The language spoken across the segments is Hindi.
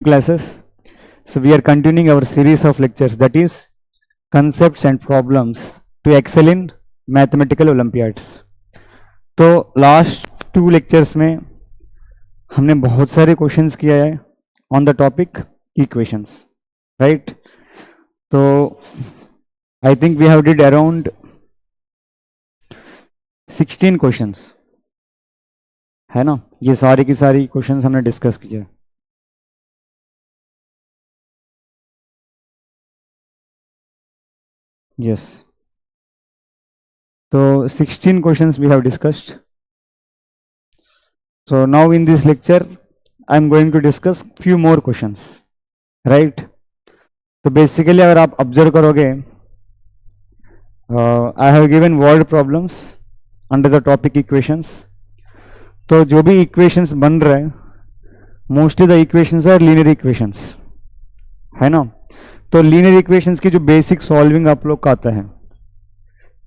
classes. So we are continuing our series of lectures, that is concepts and problems to excel in mathematical olympiads. तो लास्ट 2 लेक्चर्स में हमने बहुत सारे क्वेश्चंस किया है on the topic equations, right? तो I think we have did around 16 questions, है ना? ये सारी की सारी क्वेश्चंस हमने डिस्कस किए. Yes. So 16 questions we have discussed. So now in this lecture, I am going to discuss few more questions, right? So basically अगर आप observe करोगे, I have given word problems under the topic equations. तो जो भी equations बन रहे हैं, mostly the equations are linear equations, है ना? तो लीनियर इक्वेशंस की जो बेसिक सॉल्विंग आप लोग का आता है,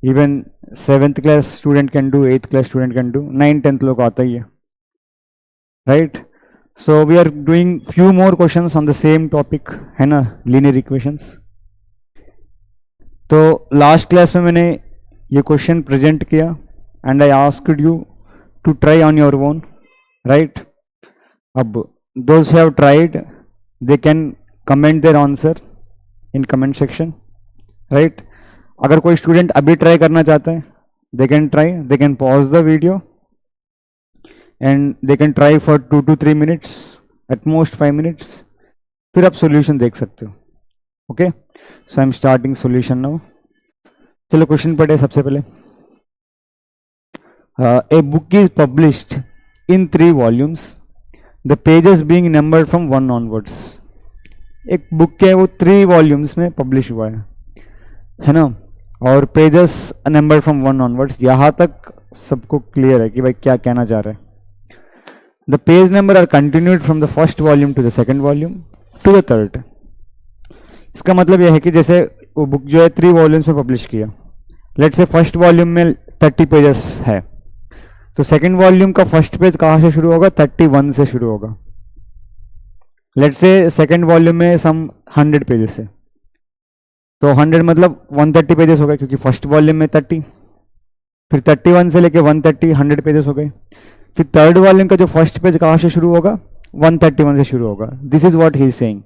even 7th class student can do, 8th class student can do, 9th-10th लोग आता ही है, right? So we are doing few more questions on the same topic, है ना, लीनियर इक्वेशंस. तो लास्ट क्लास में मैंने ये क्वेश्चन प्रेजेंट किया and I asked you to try on your own, right? अब those who have tried they can comment their answer in comment section, right? अगर कोई स्टूडेंट अभी ट्राई करना चाहता है, they can try, they can pause the video and they can try for 2 to 3 minutes, at most 5 minutes, फिर आप सॉल्यूशन देख सकते हो. Okay, so I am starting solution now. चलो क्वेश्चन पढ़े सबसे पहले. A book is published in 3 volumes, the pages being numbered from 1 onwards. एक बुक है वो 3 वॉल्यूम्स में पब्लिश हुआ है ना, और पेजेस नंबर फ्रॉम 1 onwards. यहाँ तक सबको क्लियर है कि भाई क्या कहना चाह रहा है. The page number are continued from the first volume to the second volume to the third. इसका मतलब यह है कि जैसे वो बुक जो है 3 वॉल्यूम्स में पब्लिश किया, लेट्स से फर्स्ट वॉल्यूम में 30 पेजेस है, तो सेकंड वॉल्यूम का फर्स्ट पेज कहाँ से शुरू होगा? 31 से शुरू होगा. लेट्स से सेकेंड वॉल्यूम में सम 100 पेजेस है, तो 100 मतलब 130 पेजेस हो गए, क्योंकि फर्स्ट वॉल्यूम में 30, फिर 31 से लेके 130, 100 पेजेस हो गए. फिर थर्ड वॉल्यूम का जो फर्स्ट पेज कहाँ से शुरू होगा? 131 से शुरू होगा. This is what he is saying.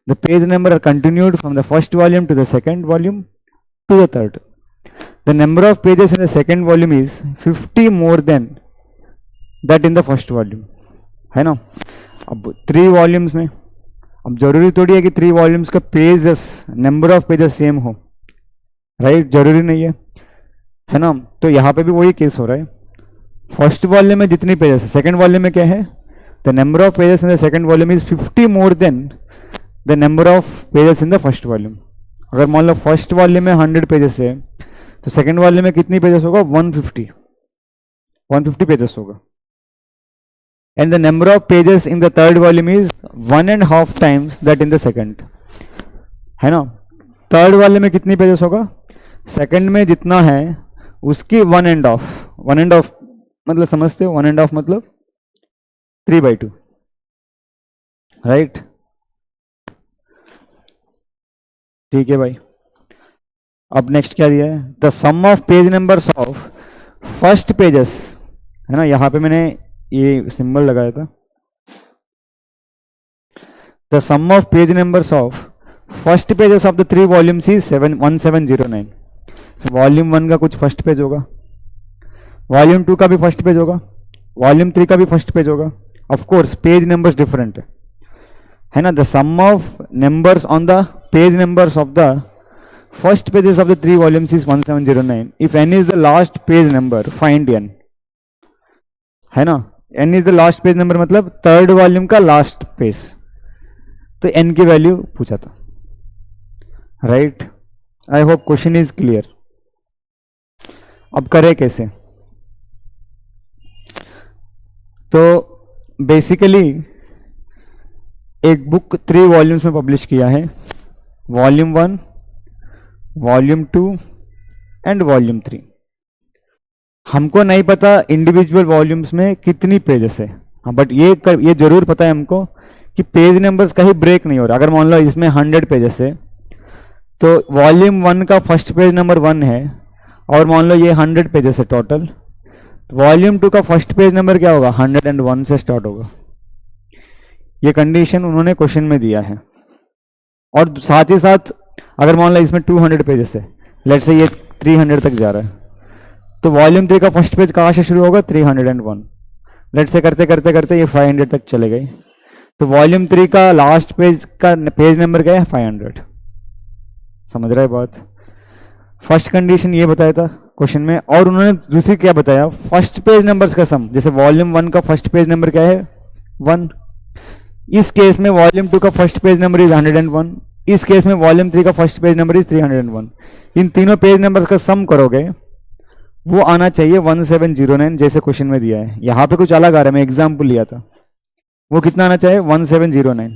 The page number are continued from the first volume to the second volume to the third. The number of pages in the second volume is 50 more than that in the first volume, है ना? अब 3 वॉल्यूम्स में, अब जरूरी थोड़ी है कि 3 वॉल्यूम्स का pages, number of pages same हो, राइट? जरूरी नहीं है ना? तो यहाँ पे भी वही केस हो रहा है. फर्स्ट वॉल्यूम में जितनी पेजेस है, सेकंड वॉल्यूम में क्या है? The number of pages in the second volume is 50 more then the number of pages in the first volume. अगर मान लो फर्स्ट वॉल्यूम में 100 पेजेस है, तो सेकेंड वॉल्यूम में कितनी पेजेस होगा? 150 पेजेस होगा. And the number of pages in the third volume is 1.5 times that in the second, है ना? थर्ड वॉल्यूम में कितनी पेजेस होगा? सेकंड में जितना है उसकी 1.5 मतलब समझते हो? 1.5 मतलब 3/2, राइट? ठीक है भाई. अब नेक्स्ट क्या दिया है? The sum of page numbers of first pages, है ना? यहां पे मैंने ये सिंबल लगाया था. The sum of page numbers of first pages of the 3 volumes is 1709. Volume 1 का कुछ फर्स्ट पेज होगा, वॉल्यूम 2 का भी फर्स्ट पेज होगा, वॉल्यूम 3 का भी फर्स्ट पेज होगा. Of course page numbers different है ना? The sum of numbers on the page numbers of the first pages of the 3 volumes is 1709. If n is the last page number, find n, है ना? n is the last page number मतलब थर्ड वॉल्यूम का लास्ट पेज, तो n की वैल्यू पूछा था, right? I hope question is clear. अब करें कैसे? तो बेसिकली एक बुक 3 वॉल्यूम्स में पब्लिश किया है, वॉल्यूम 1, वॉल्यूम 2 एंड वॉल्यूम 3. हमको नहीं पता इंडिविजुअल वॉल्यूम्स में कितनी पेजेस है, हाँ, बट ये जरूर पता है हमको कि पेज नंबर्स का ही ब्रेक नहीं हो रहा। अगर मान लो इसमें 100 पेजेस है तो वॉल्यूम 1 का फर्स्ट पेज नंबर 1 है और मान लो ये 100 पेजेस है टोटल, वॉल्यूम 2 का फर्स्ट पेज नंबर क्या होगा, 101 से स्टार्ट होगा। ये कंडीशन उन्होंने क्वेश्चन में दिया है। और साथ ही साथ अगर मान लो इसमें 200 पेजेस है, लेट्स से ये 300 तक जा रहा है, तो वॉल्यूम 3 का फर्स्ट पेज कहाँ से शुरू होगा, 301। लेट्स से करते करते करते ये 500 तक चले गए, तो वॉल्यूम 3 का लास्ट पेज का पेज नंबर क्या है, 500। समझ रहे बात। फर्स्ट कंडीशन ये बताया था क्वेश्चन में, और उन्होंने दूसरी क्या बताया, फर्स्ट पेज नंबर्स का सम। जैसे वॉल्यूम 1 का फर्स्ट पेज नंबर क्या है, 1। इस केस में वॉल्यूम 2 का फर्स्ट पेज नंबर इज 101, इस केस में वॉल्यूम 3 का फर्स्ट पेज नंबर इज 301। इन तीनों पेज नंबर्स का सम करोगे वो आना चाहिए 1709, जैसे क्वेश्चन में दिया है। यहां पे कुछ अलग आ रहा है, मैं एग्जाम्पल लिया था, वो कितना आना चाहिए, 1709।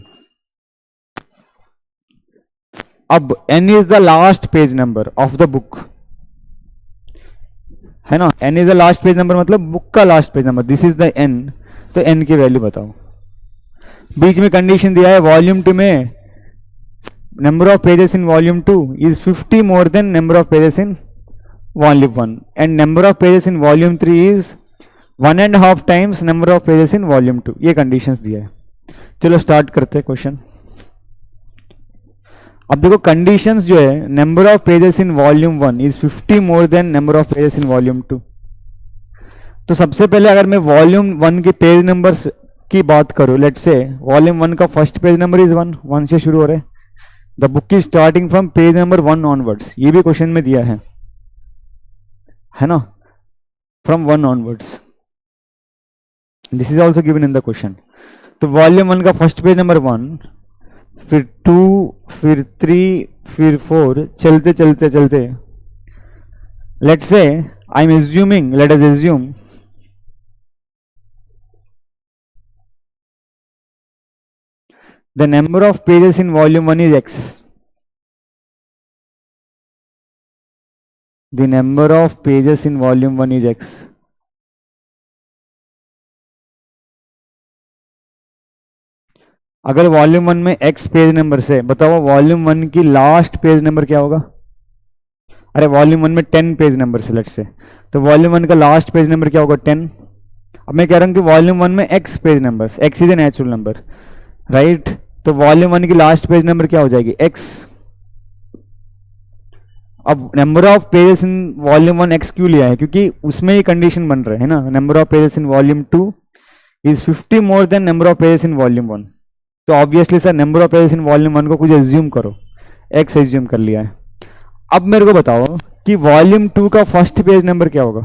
अब n is the last page number of the book, है ना। n is the last page number मतलब बुक का last page number, this is the n। तो n की वैल्यू बताओ। बीच में कंडीशन दिया है वॉल्यूम 2 में number of pages in volume 2 is 50 more then number of pages in volume 1 and number of pages in volume 3 is 1.5 times number of pages in volume 2। ये कंडीशंस दिया है। चलो स्टार्ट करते हैं क्वेश्चन। अब देखो कंडीशंस जो है, number of pages in volume 1 is 50 more then number of pages in volume 2। तो सबसे पहले अगर मैं वॉल्यूम 1 के पेज नंबर्स की बात करूं, लेट्स से वॉल्यूम 1 का फर्स्ट पेज नंबर इज 1 से शुरू हो रहा है। The book is starting from page number 1 onwards, ये भी क्वेश्चन में दिया है ना, from 1 onwards, this is also given in the question. तो वॉल्यूम 1 का फर्स्ट पेज नंबर 1, फिर 2, फिर 3, फिर 4, चलते चलते चलते let's say I am assuming, let us assume the number of pages in volume 1 is x. The number of pages in volume 1 is x. अगर वॉल्यूम 1 में x पेज नंबर से, बताओ वॉल्यूम 1 की लास्ट पेज नंबर क्या होगा। अरे वॉल्यूम 1 में 10 पेज नंबर से लेट्स से, तो वॉल्यूम 1 का लास्ट पेज नंबर क्या होगा, 10। अब मैं कह रहा हूं कि वॉल्यूम 1 में x page numbers, x is a natural number, right. तो वॉल्यूम 1 की लास्ट पेज नंबर क्या हो जाएगी, x। अब number of pages in volume 1 x क्यों लिया है, क्योंकि उसमें ही कंडीशन बन रहा है ना, number of pages in volume 2 is 50 more then number of pages in volume 1। तो obviously sir number of pages in volume 1 को कुछ एज्यूम करो, x एज्यूम कर लिया है। अब मेरे को बताओ कि वॉल्यूम 2 का फर्स्ट पेज नंबर क्या होगा,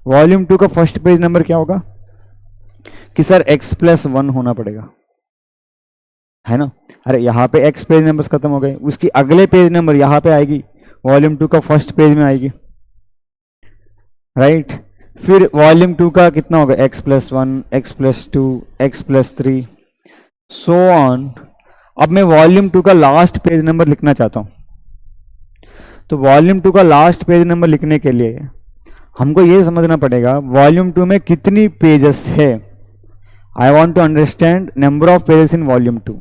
वॉल्यूम 2 का फर्स्ट पेज नंबर क्या होगा, कि सर x+1 होना पड़ेगा, है ना। अरे यहाँ पे x पेज नंबर्स खत्म हो गए, उसकी अगले पेज नंबर यहाँ पे आएगी, वॉल्यूम 2 का फर्स्ट पेज में आएगी, राइट। फिर वॉल्यूम 2 का कितना होगा, x+1, x+2, x+3 so on. अब मैं वॉल्यूम 2 का लास्ट पेज नंबर लिखना चाहता हूं, तो वॉल्यूम 2 का लास्ट पेज नंबर लिखने के लिए हमको ये समझना पड़ेगा वॉल्यूम 2 में कितनी पेजेस है। I want to understand number of pages in volume 2.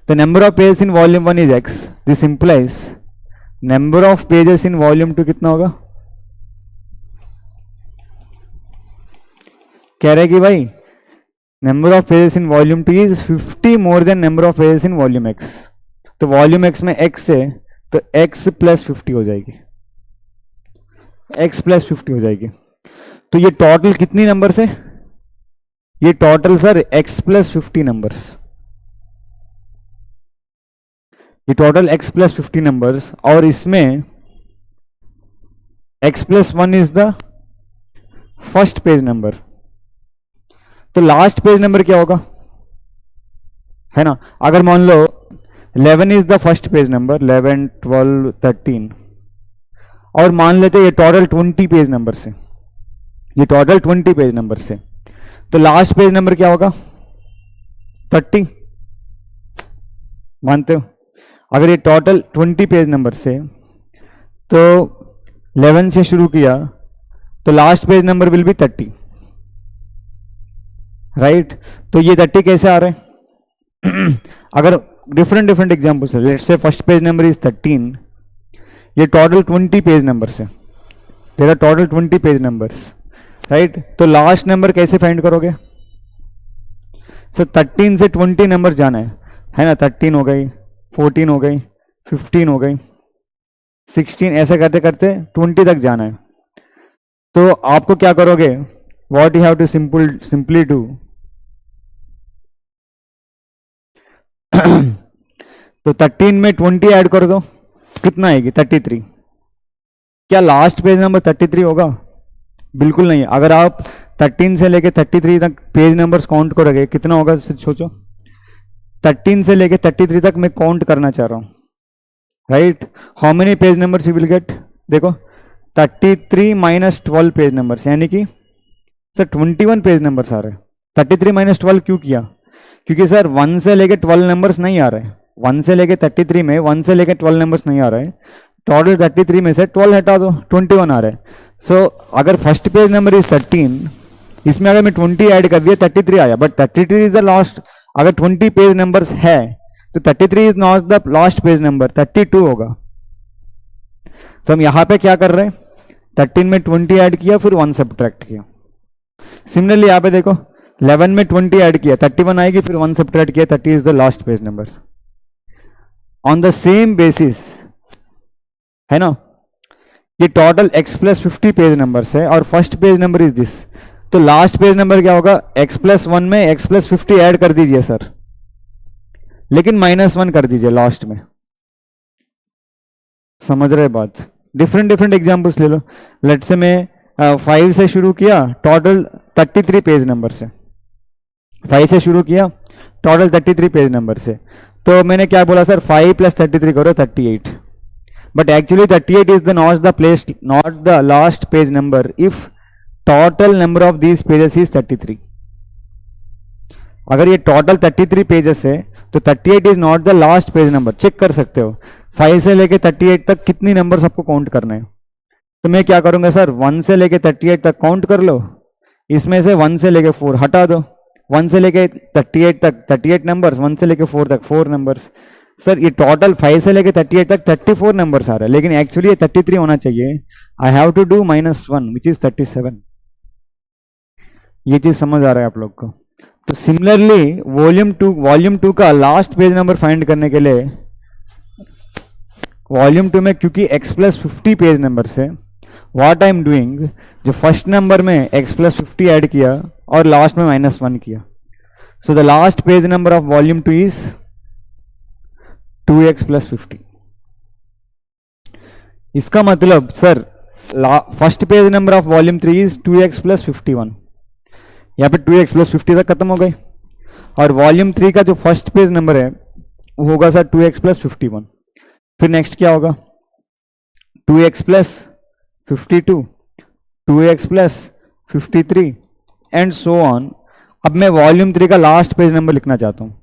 The number of pages in volume 1 is x. This implies number of pages in volume 2 कितना होगा, कह रहे कि भाई number of pages in volume 2 is 50 more than number of pages in volume x. तो volume x में x है तो x plus 50 हो जाएगी, x plus 50 हो जाएगी। तो ये टोटल कितनी नंबर से, ये टोटल सर x+50 नंबर्स, ये टोटल x+50 नंबर्स, और इसमें x+1 is the first page number. तो लास्ट पेज नंबर क्या होगा, है ना। अगर मान लो 11 is the first page number, 11, 12, 13, और मान लेते ये टोटल 20 पेज नंबर से, ये टोटल 20 पेज नंबर से, तो लास्ट पेज नंबर क्या होगा, 30, मानते हो। अगर ये टोटल 20 पेज नंबर से, तो 11 से शुरू किया तो last page number will be 30, right. तो ये 30 कैसे आ रहे हैं, अगर डिफरेंट डिफरेंट एग्जाम्पल्स है, let's say first page number is 13, ये टोटल 20 पेज नंबर्स है, there are total 20 page numbers, right? तो लास्ट नंबर कैसे फाइंड करोगे? सर 13 से 20 नंबर जाना है ना? 13 हो गई, 14 हो गई, 15 हो गई, 16, ऐसे करते करते 20 तक जाना है। तो आपको क्या करोगे? What you have to simply do, तो 13 में 20 ऐड कर दो, कितना आएगी? 33। क्या लास्ट पेज नंबर 33 होगा? बिल्कुल नहीं। अगर आप 13 से लेके 33 तक पेज नंबर्स काउंट करोगे, कितना होगा सोचो? 13 से लेके 33 तक मैं काउंट करना चाह रहा हूं, right? How many page numbers you will get? देखो 33 माइनस 12 पेज नंबर्स, यानी कि सर 21 पेज नंबर्स आ रहे हैं। 33 माइनस 12 क्यों किया? क्योंकि सर 1 से लेके 12 नंबर्स नहीं आ रहे, 1 से लेके 33 में 1 से लेके 12 नंबर्स नहीं आ रहे, टोटल 33 में से 12 हटा दो, 21 आ रहे हैं। सो अगर फर्स्ट पेज नंबर इज 13, इसमें अगर मैं 20 ऐड कर दिया 33 आया, बट 33 इज द लास्ट। अगर 20 पेज नंबर्स है तो 33 is not the last page number, 32 होगा। तो हम यहां पे क्या कर रहे हैं? 13 में 20 ऐड किया, फिर 1 सब्ट्रैक्ट किया। सिमिलरली यहां पे देखो 11 में 20 ऐड किया, 31 आएगी, फिर 1 सब्ट्रैक्ट किया, 30 is the last page number. On the same basis, है ना, ये total x plus 50 page numbers है और first page number is this, तो लास्ट पेज नंबर क्या होगा? x प्लस 1 में x प्लस 50 ऐड कर दीजिए सर, लेकिन -1 कर दीजिए लास्ट में। समझ रहे बात? डिफरेंट डिफरेंट एग्जांपल्स ले लो। लेट्स से मैं 5 से शुरू किया, टोटल 33 पेज नंबर से, 5 से शुरू किया, टोटल 33 पेज नंबर से। तो मैंने क्या बोला सर? 5 प्लस 33 करो 38, but actually 38 is not the last page number if total number of these pages is 33. अगर ये टोटल 33 पेजेस है तो 38 is not the last page number. Check कर सकते हो 5 से लेके 38 तक कितनी नंबर्स आपको काउंट करना है। तो मैं क्या करूंगा सर? 1 से लेके 38 तक काउंट कर लो, इसमें से 1 से लेके 4 हटा दो, 1 से लेके 38 तक 38 नंबर्स, 1 से लेके 4 तक 4 नंबर्स। सर ये टोटल 5 से लेके 38 तक 34 नंबर्स आ रहा है, लेकिन एक्चुअली ये 33 होना चाहिए। I have to do -1 which is 37। ये चीज समझ आ रहा है आप लोग को? तो सिमिलरली वॉल्यूम टू का लास्ट पेज नंबर फाइंड करने के लिए, वॉल्यूम 2 में क्योंकि x प्लस 50 पेज नंबर से, व्हाट आई एम डूइंग, जो फर्स्ट नंबर में x प्लस 50 ऐड किया और लास्ट में -1 किया। So the last page number of volume 2 is 2x plus 50। इसका मतलब sir first page number of volume 3 is 2x plus 51। यहाँ पे 2x प्लस 50 तक खत्म हो गए, और वॉल्यूम 3 का जो फर्स्ट पेज नंबर है वो होगा सर 2x प्लस 51। फिर नेक्स्ट क्या होगा? 2x plus 52, 2x plus 53 and so on. अब मैं वॉल्यूम 3 का लास्ट पेज नंबर लिखना चाहता हूँ,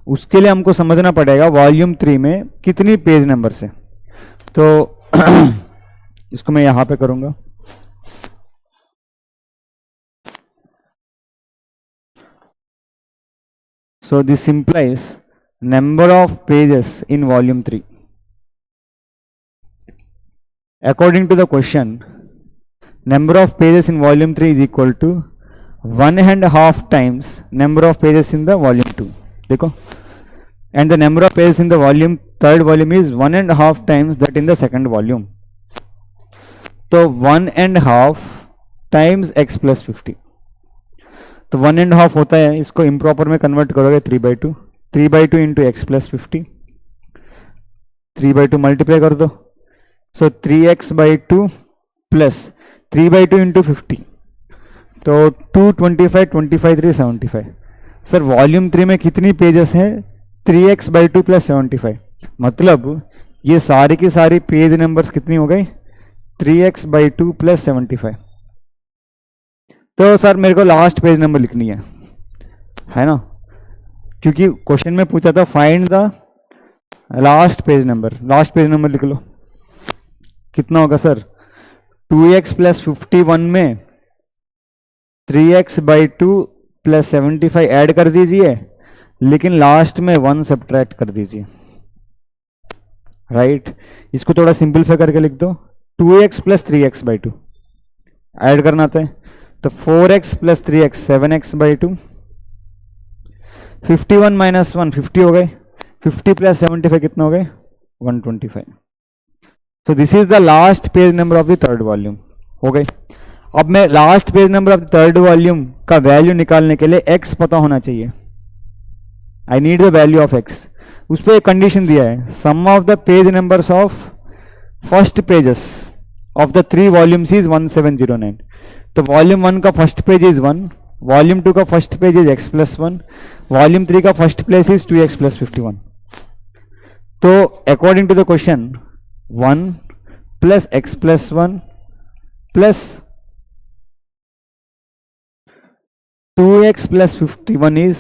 उसके लिए हमको समझना पड़ेगा वॉल्यूम 3 में कितनी पेज नंबर से। तो इसको मैं यहां पे करूंगा। So this implies number of pages in volume 3 according to the question, number of pages in volume 3 is equal to 1.5 times number of pages in the volume 2. देखो, and the number of pages in the third volume is 1.5 times that in the second volume. तो 1.5 times x plus 50, तो 1.5 होता है, इसको इम्प्रॉपर में कन्वर्ट करोगे 3/2, 3/2 इंटू एक्स प्लस 50, 3/2 मल्टीप्लाई कर दो। सो 3x/2 प्लस 3/2 इंटू 50, तो 225, 25 3 75। सर वॉल्यूम 3 में कितनी पेजेस हैं? 3x/2 plus 75। मतलब ये सारी की सारी पेज नंबर्स कितनी हो गई? 3x/2 plus 75। तो सर मेरे को लास्ट पेज नंबर लिखनी है ना, क्योंकि क्वेश्चन में पूछा था find the last page number. Last page number लिख लो, कितना होगा सर? 2x प्लस 51 में 3x/2 प्लस 75 ऐड कर दीजिए, लेकिन लास्ट में 1 सब्ट्रैक्ट कर दीजिए, राइट। इसको थोड़ा सिंपलीफाई करके लिख दो, 2x plus 3x by 2 add करना आता है, तो 4x plus 3x 7x by 2, 51 minus 1 50 हो गए, 50 प्लस 75 कितना हो गए 125। So this is the last page number of the third volume, हो गए। अब मैं last page number of the third volume का वैल्यू निकालने के लिए x पता होना चाहिए, I need the value of x। उस पर एक कंडीशन दिया है, sum of the page numbers of first pages of the 3 volumes is 1709। तो वॉल्यूम 1 का फर्स्ट पेज इज 1, वॉल्यूम 2 का first page is x plus 1, volume 3 का first place is 2x plus 51। तो according to the question 1 plus x plus 1 plus 2x plus 51 is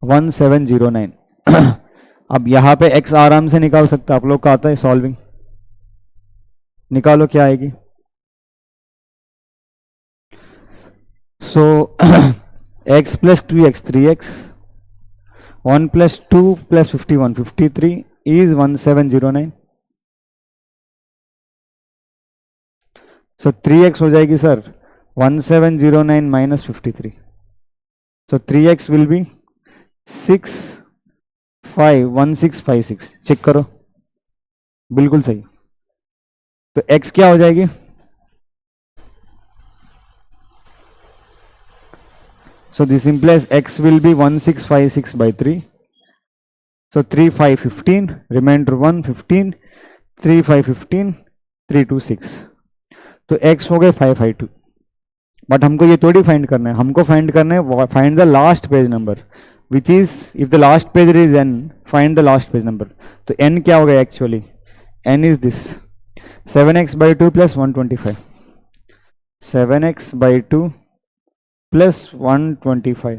1709। अब यहां पे x आराम से निकाल सकते, आप लोग का आता है सॉल्विंग, निकालो क्या आएगी। So x plus 2x 3x, 1 plus 2 plus 51 53 is 1709। So 3x हो जाएगी sir 1709 minus 53, so 3x will be 1656। Check करो, बिल्कुल सही। तो x क्या हो जाएगी, so this implies x will be 1656 by 3, so 3 5 15, remainder 1 15, 3 5 15, 3 2 6, तो x हो गए 552। बट हमको ये थोड़ी फाइंड करना है, हमको फाइंड करना है find the last page number, which is if the last page is n, find the last page number. तो n क्या हो गया actually, n is this 7x by 2 plus 125, 7x by 2 plus 125,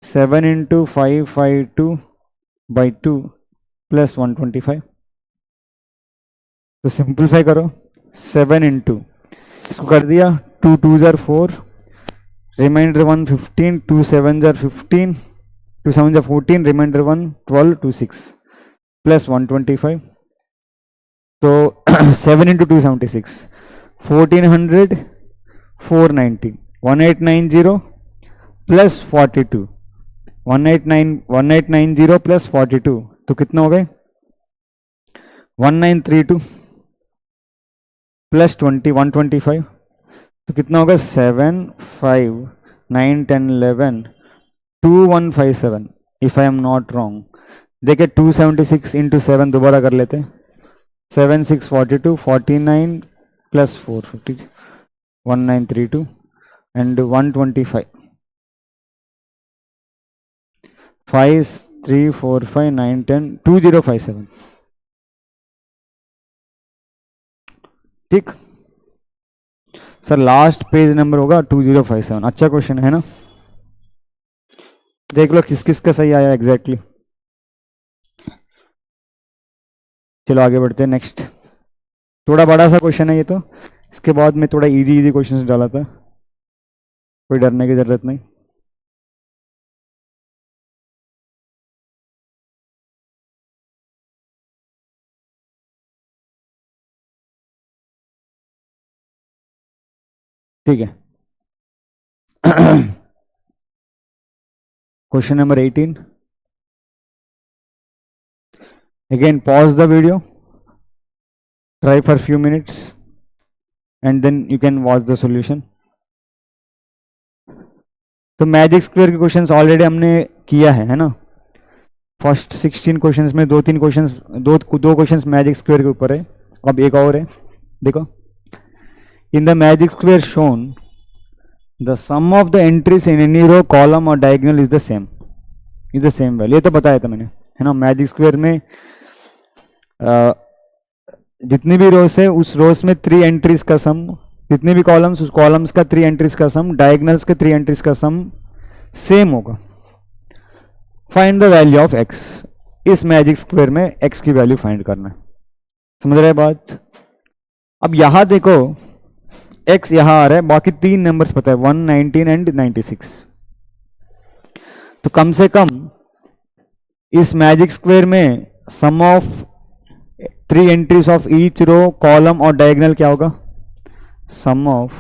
7 into 552 by 2 plus 125। तो सिंपलीफाई करो, 7 into इसको कर दिया 2 2 जार 4, रिमाइंडर 1 15, 2 7 जार 15, 2 7 जार 14, रिमाइंडर 1 12 2 6 प्लस 125। तो 7 into 276, 1400 490, 1890 प्लस 42, 1890 प्लस 42, तो कितना हो गए 1932 प्लस 20 125, तो कितना होगा 7 5 9 10 11 2157 if I am not wrong. देखिए 276 इंटू 7 दोबारा कर लेते हैं, 7 6 42 49 प्लस 450 1932 and 125, 5 3 4 5 9 10 2057। ठीक सर, लास्ट पेज नंबर होगा 2057। अच्छा क्वेश्चन है ना, देख लो किस किस का सही आया एग्जैक्टली। चलो आगे बढ़ते हैं नेक्स्ट। थोड़ा बड़ा सा क्वेश्चन है ये तो, इसके बाद में थोड़ा इजी इजी क्वेश्चंस डाला था, कोई डरने की जरूरत नहीं। ठीक है। Question number 18, again pause the video, try for few minutes and then you can watch the solution। तो मैजिक स्क्वायर के क्वेश्चंस ऑलरेडी हमने किया है ना, फर्स्ट 16 क्वेश्चंस में दो क्वेश्चंस मैजिक स्क्वायर के ऊपर है। अब एक और है, देखो, in the magic square shown the sum of the entries in any row column और diagonal is the same value. ये तो बताया था मैंने, है ना। मैजिक स्क्वायर में जितनी भी रोस है उस रोस में 3 एंट्रीज का सम, जितने भी कॉलम्स उस कॉलम्स का 3 एंट्रीज का सम, डायगोनल्स के 3 एंट्रीज का सम सेम होगा। Find the value of x, इस मैजिक स्क्वायर में x की वैल्यू फाइंड करना है। समझ रहे बात। अब यहां देखो x यहां आ रहा है, बाकी 3 नंबर्स पता है 1 19 एंड 96। तो कम से कम इस मैजिक स्क्वायर में sum of 3 entries of each row column और डायगोनल क्या होगा? Sum of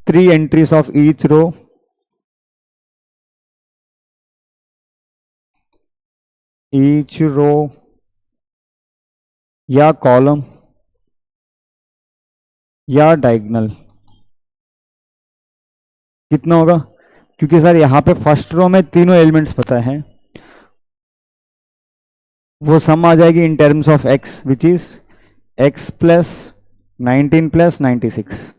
3 entries of each row या कॉलम या डायगोनल कितना होगा? क्योंकि सर यहां पे फर्स्ट रो में तीनों एलिमेंट्स पता है, वो सम आ जाएगी in terms of x which is x plus 19 plus 96।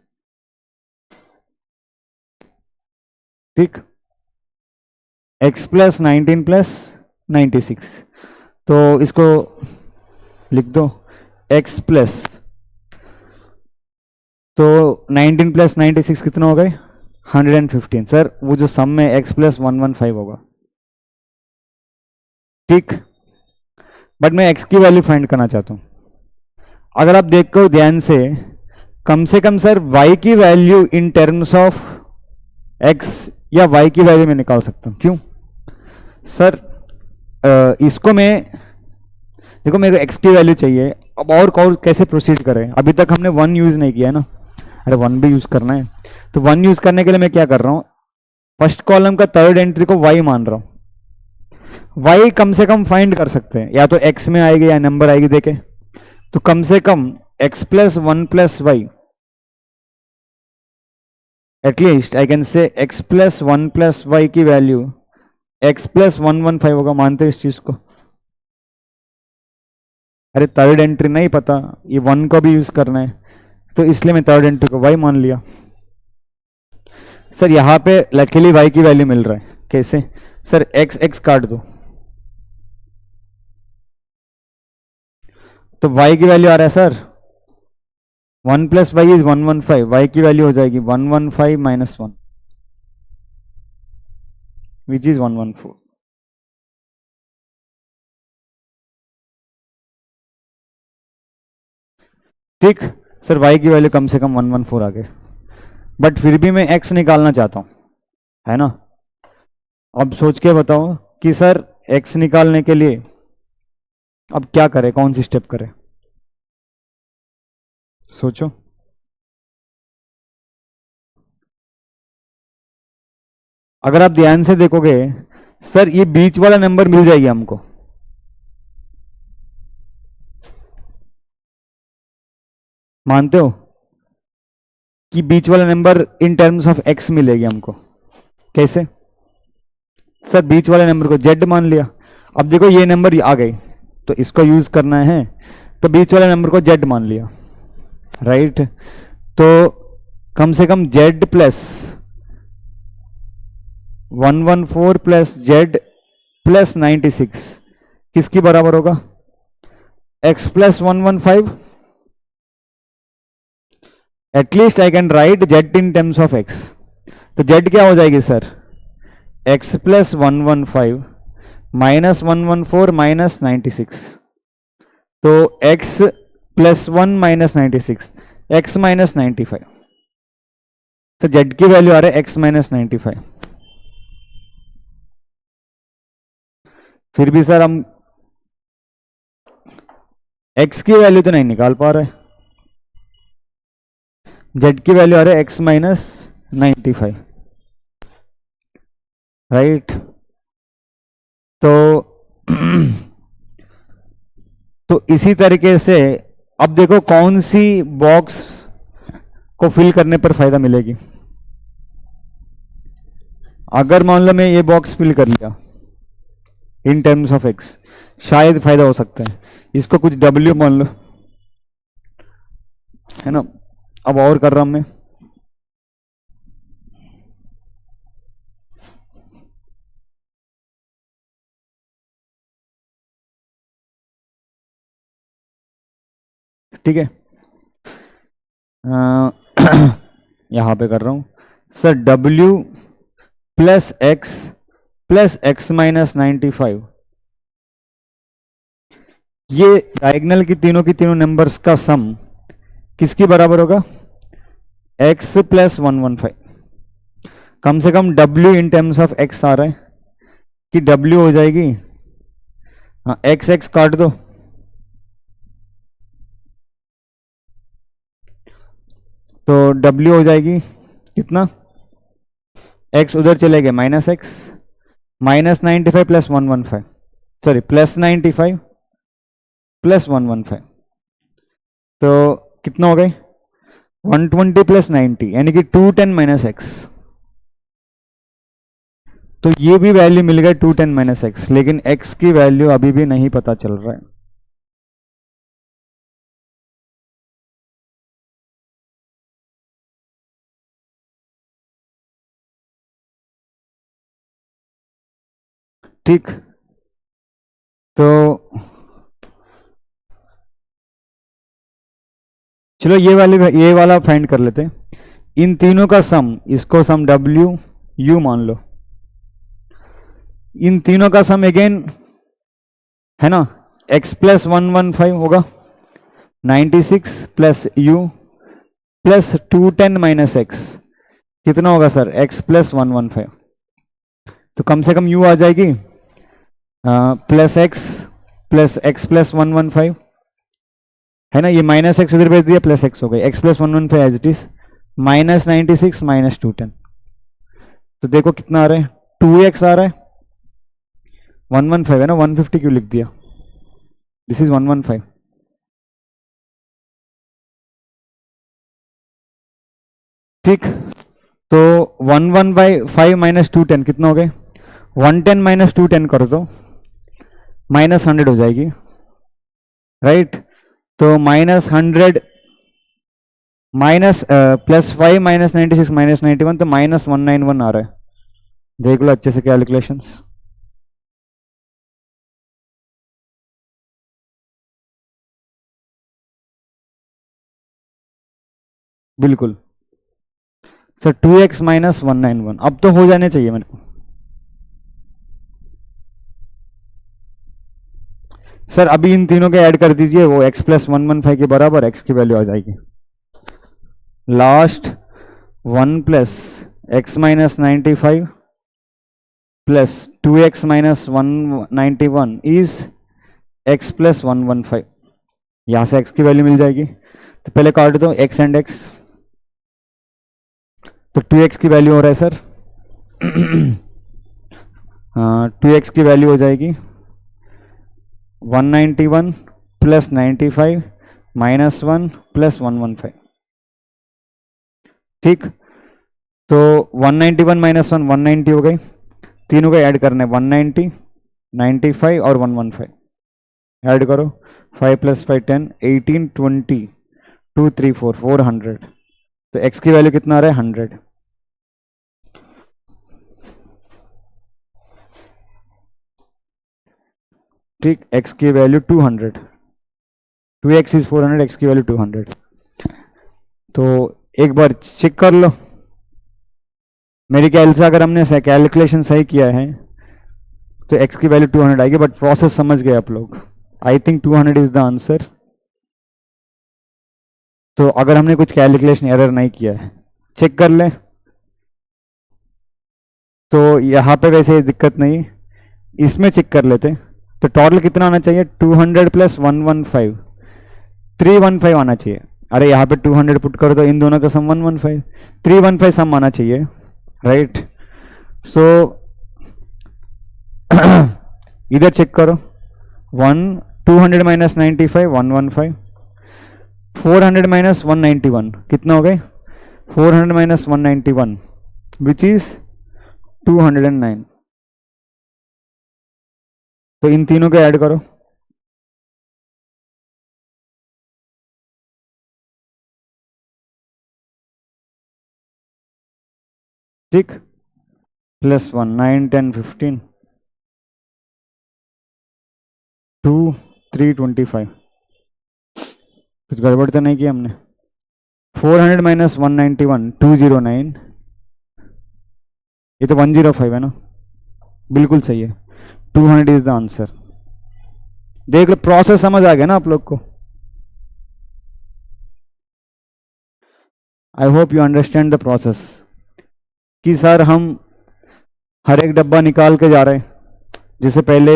ठीक, x प्लस 19 प्लस 96। तो इसको लिख दो x प्लस, तो 19 प्लस 96 कितना हो गए? 115। सर वो जो सम में x प्लस 115 होगा। ठीक, बट मैं x की वैल्यू फाइंड करना चाहता हूं। अगर आप देखो ध्यान से कम सर y की value in terms of x या y की वैल्यू में निकाल सकता हूं। क्यों सर? इसको मैं देखो, मेरे को x की वैल्यू चाहिए। अब और कैसे प्रोसीड करें? अभी तक हमने 1 यूज नहीं किया है ना, अरे 1 भी यूज करना है। तो 1 यूज करने के लिए मैं क्या कर रहा हूं, फर्स्ट कॉलम का थर्ड एंट्री को y मान रहा हूं। y कम से कम फाइंड कर सकते हैं, या तो x में आएगी या नंबर आएगी देखे। तो कम से कम x plus 1 plus y, at least I can say x plus 1 plus y की वैल्यू x प्लस 115 होगा। मानते हैं इस चीज को? अरे थर्ड एंट्री नहीं पता, ये 1 को भी यूज करना है, तो इसलिए मैं थर्ड एंट्री को y मान लिया। सर यहां पे लकीली y की वैल्यू मिल रहा है। कैसे? सर x काट दो, तो y की वैल्यू आ रहा है sir 1 plus y is 115, y की वैल्यू हो जाएगी 115 माइनस 1 विच इज 114। ठीक सर, y की वैल्यू कम से कम 114 आ गए, बट फिर भी मैं x निकालना चाहता हूं, है ना। अब सोच के बताओ कि सर x निकालने के लिए अब क्या करें, कौन सी स्टेप करें? सोचो। अगर आप ध्यान से देखोगे सर, ये बीच वाला नंबर मिल जाएगी हमको, मानते हो कि बीच वाला number in terms of x मिलेगी हमको। कैसे? सर बीच वाले नंबर को z मान लिया। अब देखो ये नंबर आ गई, तो इसको यूज करना है, तो बीच वाले नंबर को z मान लिया, राइट। तो कम से कम z plus 114 plus z plus 96 किसकी बराबर होगा? x plus 115। At least I can write z in terms of x। तो z क्या हो जाएगी sir? x plus 115 minus 114 minus 96। तो x plus 1 minus 96, x minus 95। तो z की वैल्यू आ रहा है x माइनस 95। फिर भी सर हम x की वैल्यू तो नहीं निकाल पा रहे, z की वैल्यू आ रहा है x माइनस 95, राइट। तो इसी तरीके से अब देखो कौन सी बॉक्स को फिल करने पर फायदा मिलेगी। अगर मान लो मैं ये बॉक्स फिल कर लिया इन टर्म्स ऑफ x, शायद फायदा हो सकता है। इसको कुछ w मान लो, है ना। अब और कर रहा हूं मैं, ठीक है। यहां पे कर रहा हूं sir w plus x minus 95, ये डायगोनल की तीनों नंबर्स का सम किसकी बराबर होगा? x plus 115। कम से कम w in terms of x आ रहा है, कि W हो जाएगी, हाँ एक्स एक्स काट दो, तो W हो जाएगी कितना, x उधर चले गए minus x, -95 plus 115, sorry +95 plus 115, तो कितना हो गए 120 प्लस 90 यानी कि 210 माइनस एक्स। तो ये भी वैल्यू मिल गई 210 माइनस एक्स, लेकिन x की वैल्यू अभी भी नहीं पता चल रहा है। ठीक, तो चलो ये वाला फाइंड कर लेते हैं। इन तीनों का सम, इसको सम W U मान लो, इन तीनों का सम अगेन है ना, x प्लस 115 होगा, 96 plus U plus 210 minus x, कितना होगा सर x प्लस 115, तो कम से कम U आ जाएगी प्लस एक्स प्लस 115 है ना, ये माइनस एक्स इधर भेज दिया, प्लस एक्स हो गई, x plus 115 as it is, -96 minus 210, तो देखो कितना आ रहा है 2x आ रहा है, 115 है ना, 150 क्यों लिख दिया, दिस इज 115, ठीक, तो 11/5 माइनस 210 कितना हो गए, 110 माइनस 210 कर दो, -100 हो जाएगी, राइट, तो -100 माइनस +5 माइनस 96 माइनस 91, तो -191 आ रहा है, देख लो अच्छे से कैलकुलेशंस, बिल्कुल सर 2x माइनस 191, अब तो हो जाने चाहिए मेरे को, सर अभी इन तीनों के ऐड कर दीजिए, वो x प्लस 115 के बराबर x की वैल्यू आ जाएगी, last 1 plus x minus 95 plus 2x minus 191 is x plus 115, यहां से x की वैल्यू मिल जाएगी, तो पहले काट दो x एंड x, तो 2x की वैल्यू हो रहा है सर 2x की वैल्यू हो जाएगी 191 प्लस 95 माइनस 1 प्लस 115, ठीक, तो 191 माइनस 1 190 हो गई, तीनों को ऐड करने 190 95 और 115 ऐड करो, 5 प्लस 5 10 18 20 2 3 4 400, तो x की वैल्यू कितना आ रहा है 100, ठीक, x की वैल्यू 200, 2x इज 400, x की वैल्यू 200, तो एक बार चेक कर लो, मेरे ख्याल से अगर हमने कैलकुलेशन सही किया है तो x की वैल्यू 200 आएगी, बट प्रोसेस समझ गए आप लोग, I think 200 is the answer, तो अगर हमने कुछ कैलकुलेशन एरर नहीं किया है चेक कर लें, तो यहाँ पे वैसे दिक्कत नहीं, इसमें चेक कर लेते, तो टोटल कितना आना चाहिए 200 प्लस 115 315 आना चाहिए, अरे यहाँ पे 200 पुट कर दो, इन दोनों का सम 115 315 सम आना चाहिए, राइट, सो इधर चेक करो 200 माइनस 95 115, 400 माइनस 191 कितना हो गए 400 माइनस 191 विच इज 209, तो इन तीनों को ऐड करो, ठीक, +1 9 10 15 2 3 25, कुछ गड़बड़ तो नहीं किया हमने, 400 माइनस 191 209, ये तो 105 है ना, बिल्कुल सही है, 200 इज द आंसर, देख लो प्रोसेस समझ आ गया ना आप लोग को, I hope you understand the process, कि सर हम हर एक डब्बा निकाल के जा रहे हैं, जैसे पहले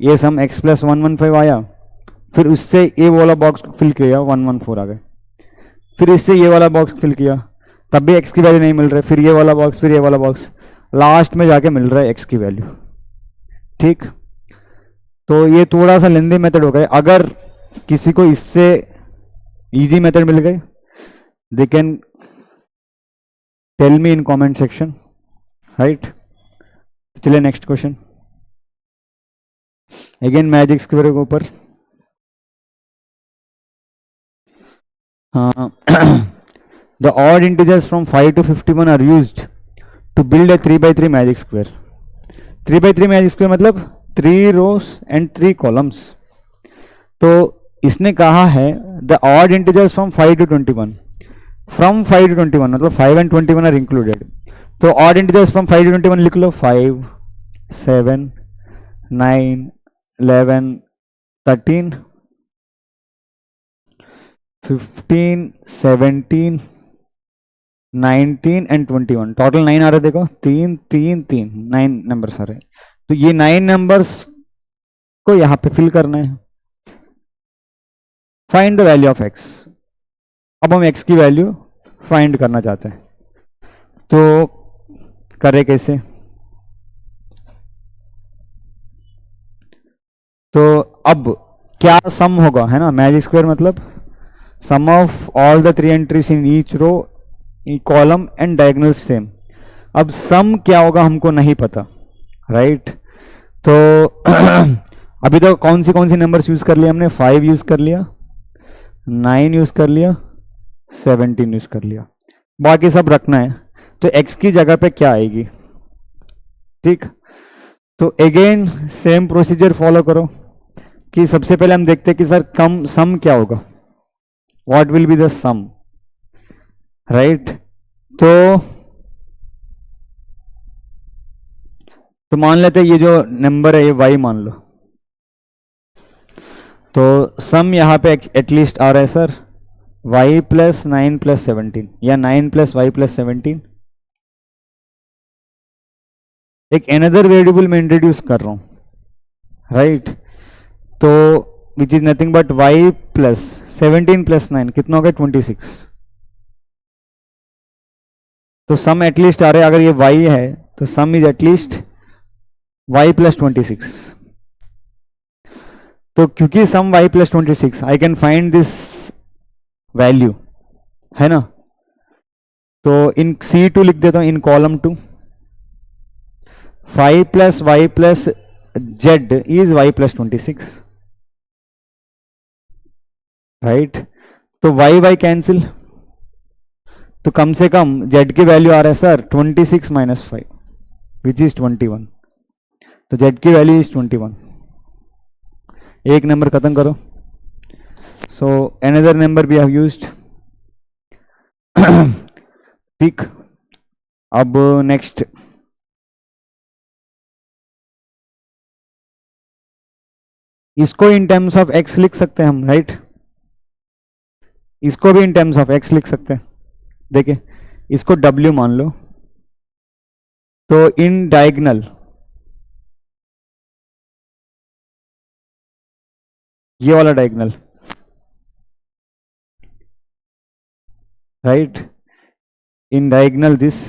ये सम x प्लस 115 आया, फिर उससे ये वाला बॉक्स फिल किया 114 आ गए, फिर इससे ये वाला बॉक्स फिल किया तब भी x की वैल्यू नहीं मिल रहा है, फिर ये वाला बॉक्स, फिर ये वाला बॉक्स, लास्ट में जाके मिल रहा है x की वैल्यू। ठीक, तो ये थोड़ा सा लेंदी मेथड हो गया। अगर किसी को इससे इजी मेथड मिल गई, they can tell me in comment section, right. चलिए next question, again magic square के ऊपर। The odd integers from 5 to 51 are used to build a 3 by 3 magic square. 3 by 3 magic square मतलब 3 rows and 3 columns। तो इसने कहा है the odd integers from 5 to 21, from 5 to 21 मतलब 5 and 21 are included। तो odd integers from 5 to 21 लिख लो, 5, 7, 9, 11, 13, 15, 17, 19 एंड 21, टोटल 9 आ रहे, देखो 3 3 3 9 नंबर्स आ रहे। तो ये 9 नंबर्स को यहां पे फिल करना है। Find the value of x। अब हम x की वैल्यू फाइंड करना चाहते हैं, तो करें कैसे? तो अब क्या सम होगा, है ना, मैजिक स्क्वायर मतलब sum of all the 3 entries in each row, column and diagonal same. अब सम क्या होगा हमको नहीं पता, राइट। तो अभी तो कौन सी नंबर्स यूज कर लिया हमने, 5 यूज कर लिया, 9 यूज कर लिया, 17 यूज कर लिया, बाकी सब रखना है। तो x की जगह पे क्या आएगी? ठीक, तो अगेन सेम प्रोसीजर फॉलो करो कि सबसे पहले हम देखते हैं कि सर कम सम क्या होगा, what will be the sum, right. तो मान लेते हैं ये जो नंबर है ये y मान लो, तो सम यहां पे एटलीस्ट आ रहा है सर y प्लस 9 प्लस 17 या 9 प्लस y प्लस 17। एक एनदर वेरिएबल में इंट्रोड्यूस कर रहा हूं, राइट। तो विच is nothing but y plus 17 plus 9 कितना हो गया, 26। तो सम एटलीस्ट आ रहे, अगर ये y है तो sum is at least y plus 26। तो क्योंकि सम y plus 26 I can find this value, है ना। तो इन C2 लिख देता हूं, इन column 2 5 plus y plus z is y plus 26, right. तो y कैंसिल, तो कम से कम z की वैल्यू आ रहा है सर 26 माइनस 5 विच इज 21। तो z की वैल्यू इज 21। एक नंबर खत्म करो। So another number we have used. ठीक, अब नेक्स्ट इसको इन टर्म्स ऑफ x लिख सकते हैं हम, राइट। इसको भी इन टर्म्स ऑफ x लिख सकते हैं। देखिए इसको w मान लो, तो इन डायगोनल ये वाला diagonal, right, in diagonal this,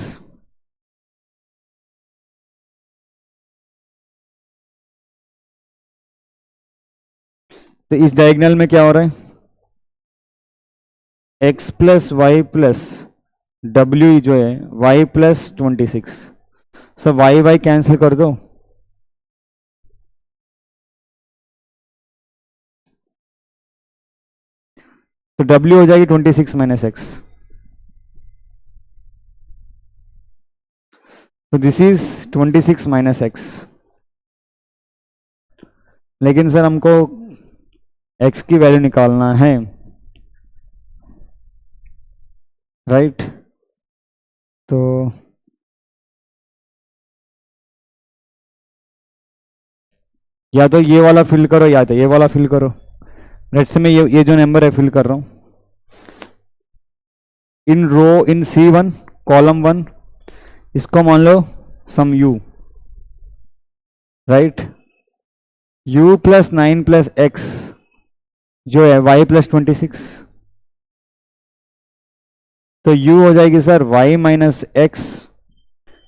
तो इस डायगोनल में क्या हो रहा है, x प्लस वाई प्लस डब्ल्यू जो है y प्लस 26। सब y कैंसिल कर दो, तो w हो जाएगी 26 माइनस एक्स। तो दिस इज 26 माइनस एक्स। लेकिन सर हमको x की वैल्यू निकालना है, राइट। तो या तो ये वाला फिल करो या तो ये वाला फिल करो। लेट्स से मैं ये जो नंबर है फिल कर रहा हूं इन रो इन C1 कॉलम 1, इसको मान लो सम u, right. u plus 9 plus x जो है y प्लस 26, तो u हो जाएगी sir y minus x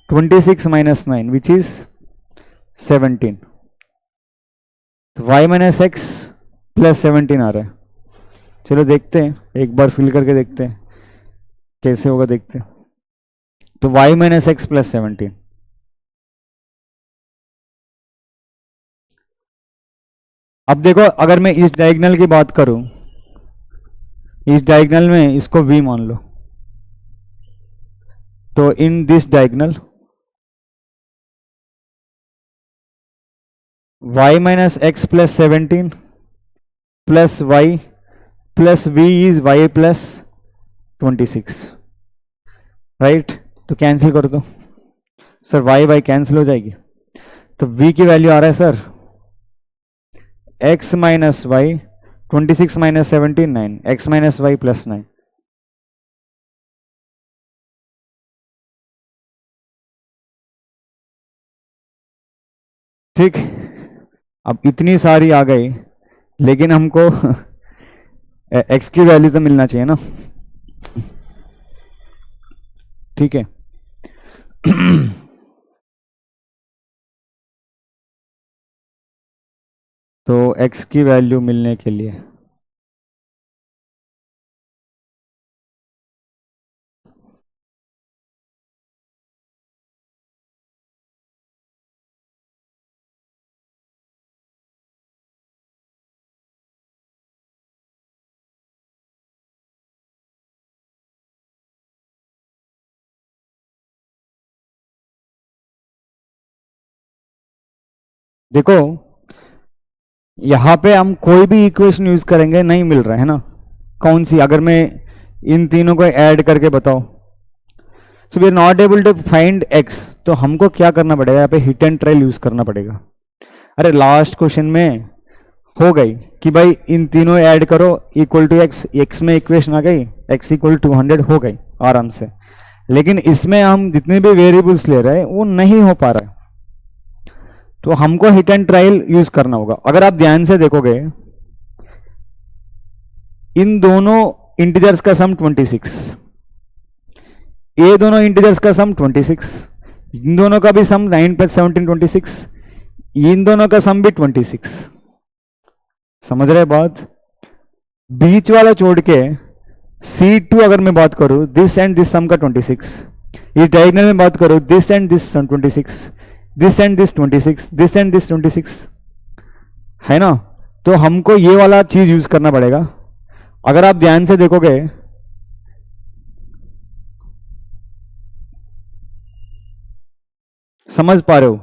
26 minus 9 which is 17, तो y माइनस एक्स प्लस 17 आ रहा है। चलो देखते हैं, एक बार फिल करके देखते हैं कैसे होगा, देखते हैं। तो y माइनस एक्स प्लस 17, अब देखो अगर मैं इस डायगोनल की बात करूं, इस डायगोनल में इसको v मान लो, तो in this diagonal y minus x plus 17 plus y plus v is y plus 26, right. तो कैंसिल कर दो सर, y कैंसिल हो जाएगी, तो v की वैल्यू आ रहा है sir x minus y 26 minus 17 9, x minus y plus 9। ठीक, अब इतनी सारी आ गई, लेकिन हमको x की वैल्यू तो मिलना चाहिए ना, ठीक है। तो x की वैल्यू मिलने के लिए देखो यहां पे हम कोई भी इक्वेशन यूज करेंगे नहीं मिल रहा है ना, कौन सी, अगर मैं इन तीनों को ऐड करके बताओ, so we are not able to find x, तो हमको क्या करना पड़ेगा, यहाँ पे हिट एंड ट्रायल यूज करना पड़ेगा। अरे लास्ट क्वेश्चन में हो गई कि भाई इन तीनों ऐड करो इक्वल टू x, x में इक्वेशन आ गई x इक्वल 200 हो गई आराम से, लेकिन इसमें हम जितने भी वेरिएबल्स ले रहे हैं वो नहीं हो पा रहा है, तो हमको हिट एंड ट्रायल यूज करना होगा। अगर आप ध्यान से देखोगे इन दोनों इंटीजर्स का सम 26, ये दोनों इंटीजर्स का सम 26, इन दोनों का भी सम 9 प्लस 17 26, इन दोनों का सम भी 26, समझ रहे बात। बीच वाला छोड़ के C2 अगर मैं बात करूं, दिस एंड दिस सम का 26, इस डायगोनल में बात करूं this and this sum 26, this and this 26, this and this 26, है ना। तो हमको ये वाला चीज यूज करना पड़ेगा। अगर आप ध्यान से देखोगे समझ पा रहे हो,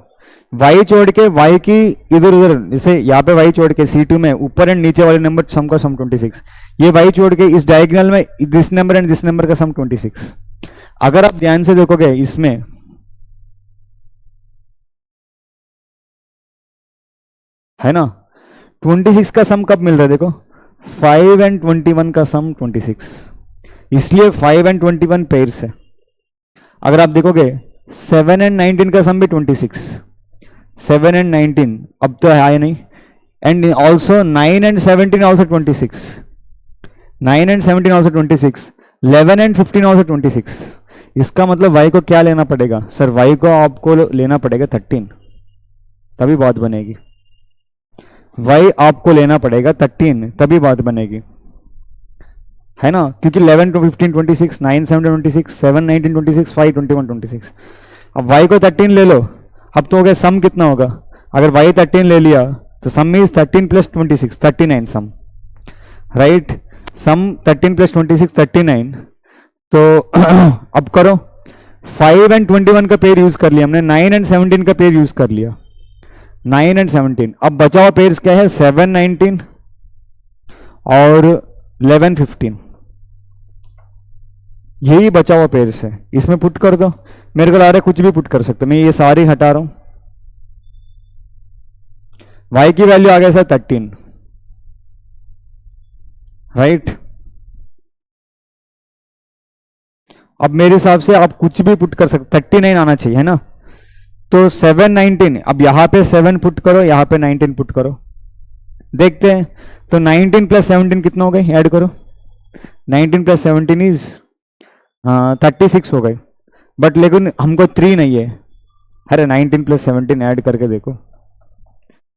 y छोड़ के y की इधर उधर, जैसे यहाँ पे y छोड़ के C2 में ऊपर एंड नीचे वाले नंबर सम का सम 26, ये y छोड़ के इस डायगोनल में this number and this number का सम 26। अगर आप ध्यान से देखोगे इसमें है ना 26 का सम कब मिल रहा है, देखो 5 एंड 21 का सम 26, इसलिए 5 एंड 21 पेयर्स है। अगर आप देखोगे 7 एंड 19 का सम भी 26, 7 एंड 19 अब तो है नहीं, and also 9 and 17 also 26, 9 and 17 also 26, 11 and 15 also 26। इसका मतलब y को क्या लेना पड़ेगा सर, y को आपको लेना पड़ेगा 13, तभी बात बनेगी। y आपको लेना पड़ेगा 13 तभी बात बनेगी, है ना, क्योंकि 11 to 15 26, 9 17 26, 7 19 26, 5 21 26। अब y को 13 ले लो, अब तो हो गया सम कितना होगा, अगर y 13 ले लिया तो sum is 13 plus 26 39 sum, right. Sum 13 plus 26 39, तो अब करो 5 एंड 21 का पेयर यूज कर लिया हमने, 9 एंड 17 का पेयर यूज कर लिया, 9 एंड 17। अब बचा हुआ पेयर्स क्या है, 7 19 और 11 15, यही बचा हुआ पेयर्स है, इसमें पुट कर दो। मेरे को लग रहा है कुछ भी पुट कर सकते, मैं ये सारी हटा रहा हूं। y की वैल्यू आ गया सर 13, राइट। अब मेरे हिसाब से आप कुछ भी पुट कर सकते, 39 आना चाहिए, है ना। तो 7 19, अब यहां पे 7 पुट करो, यहां पे 19 पुट करो, देखते हैं। तो 19 प्लस 17 कितना हो गए, ऐड करो। 19 प्लस 17 इज 36 हो गए, बट लेकिन हमको 3 नहीं है। अरे 19 प्लस 17 ऐड करके देखो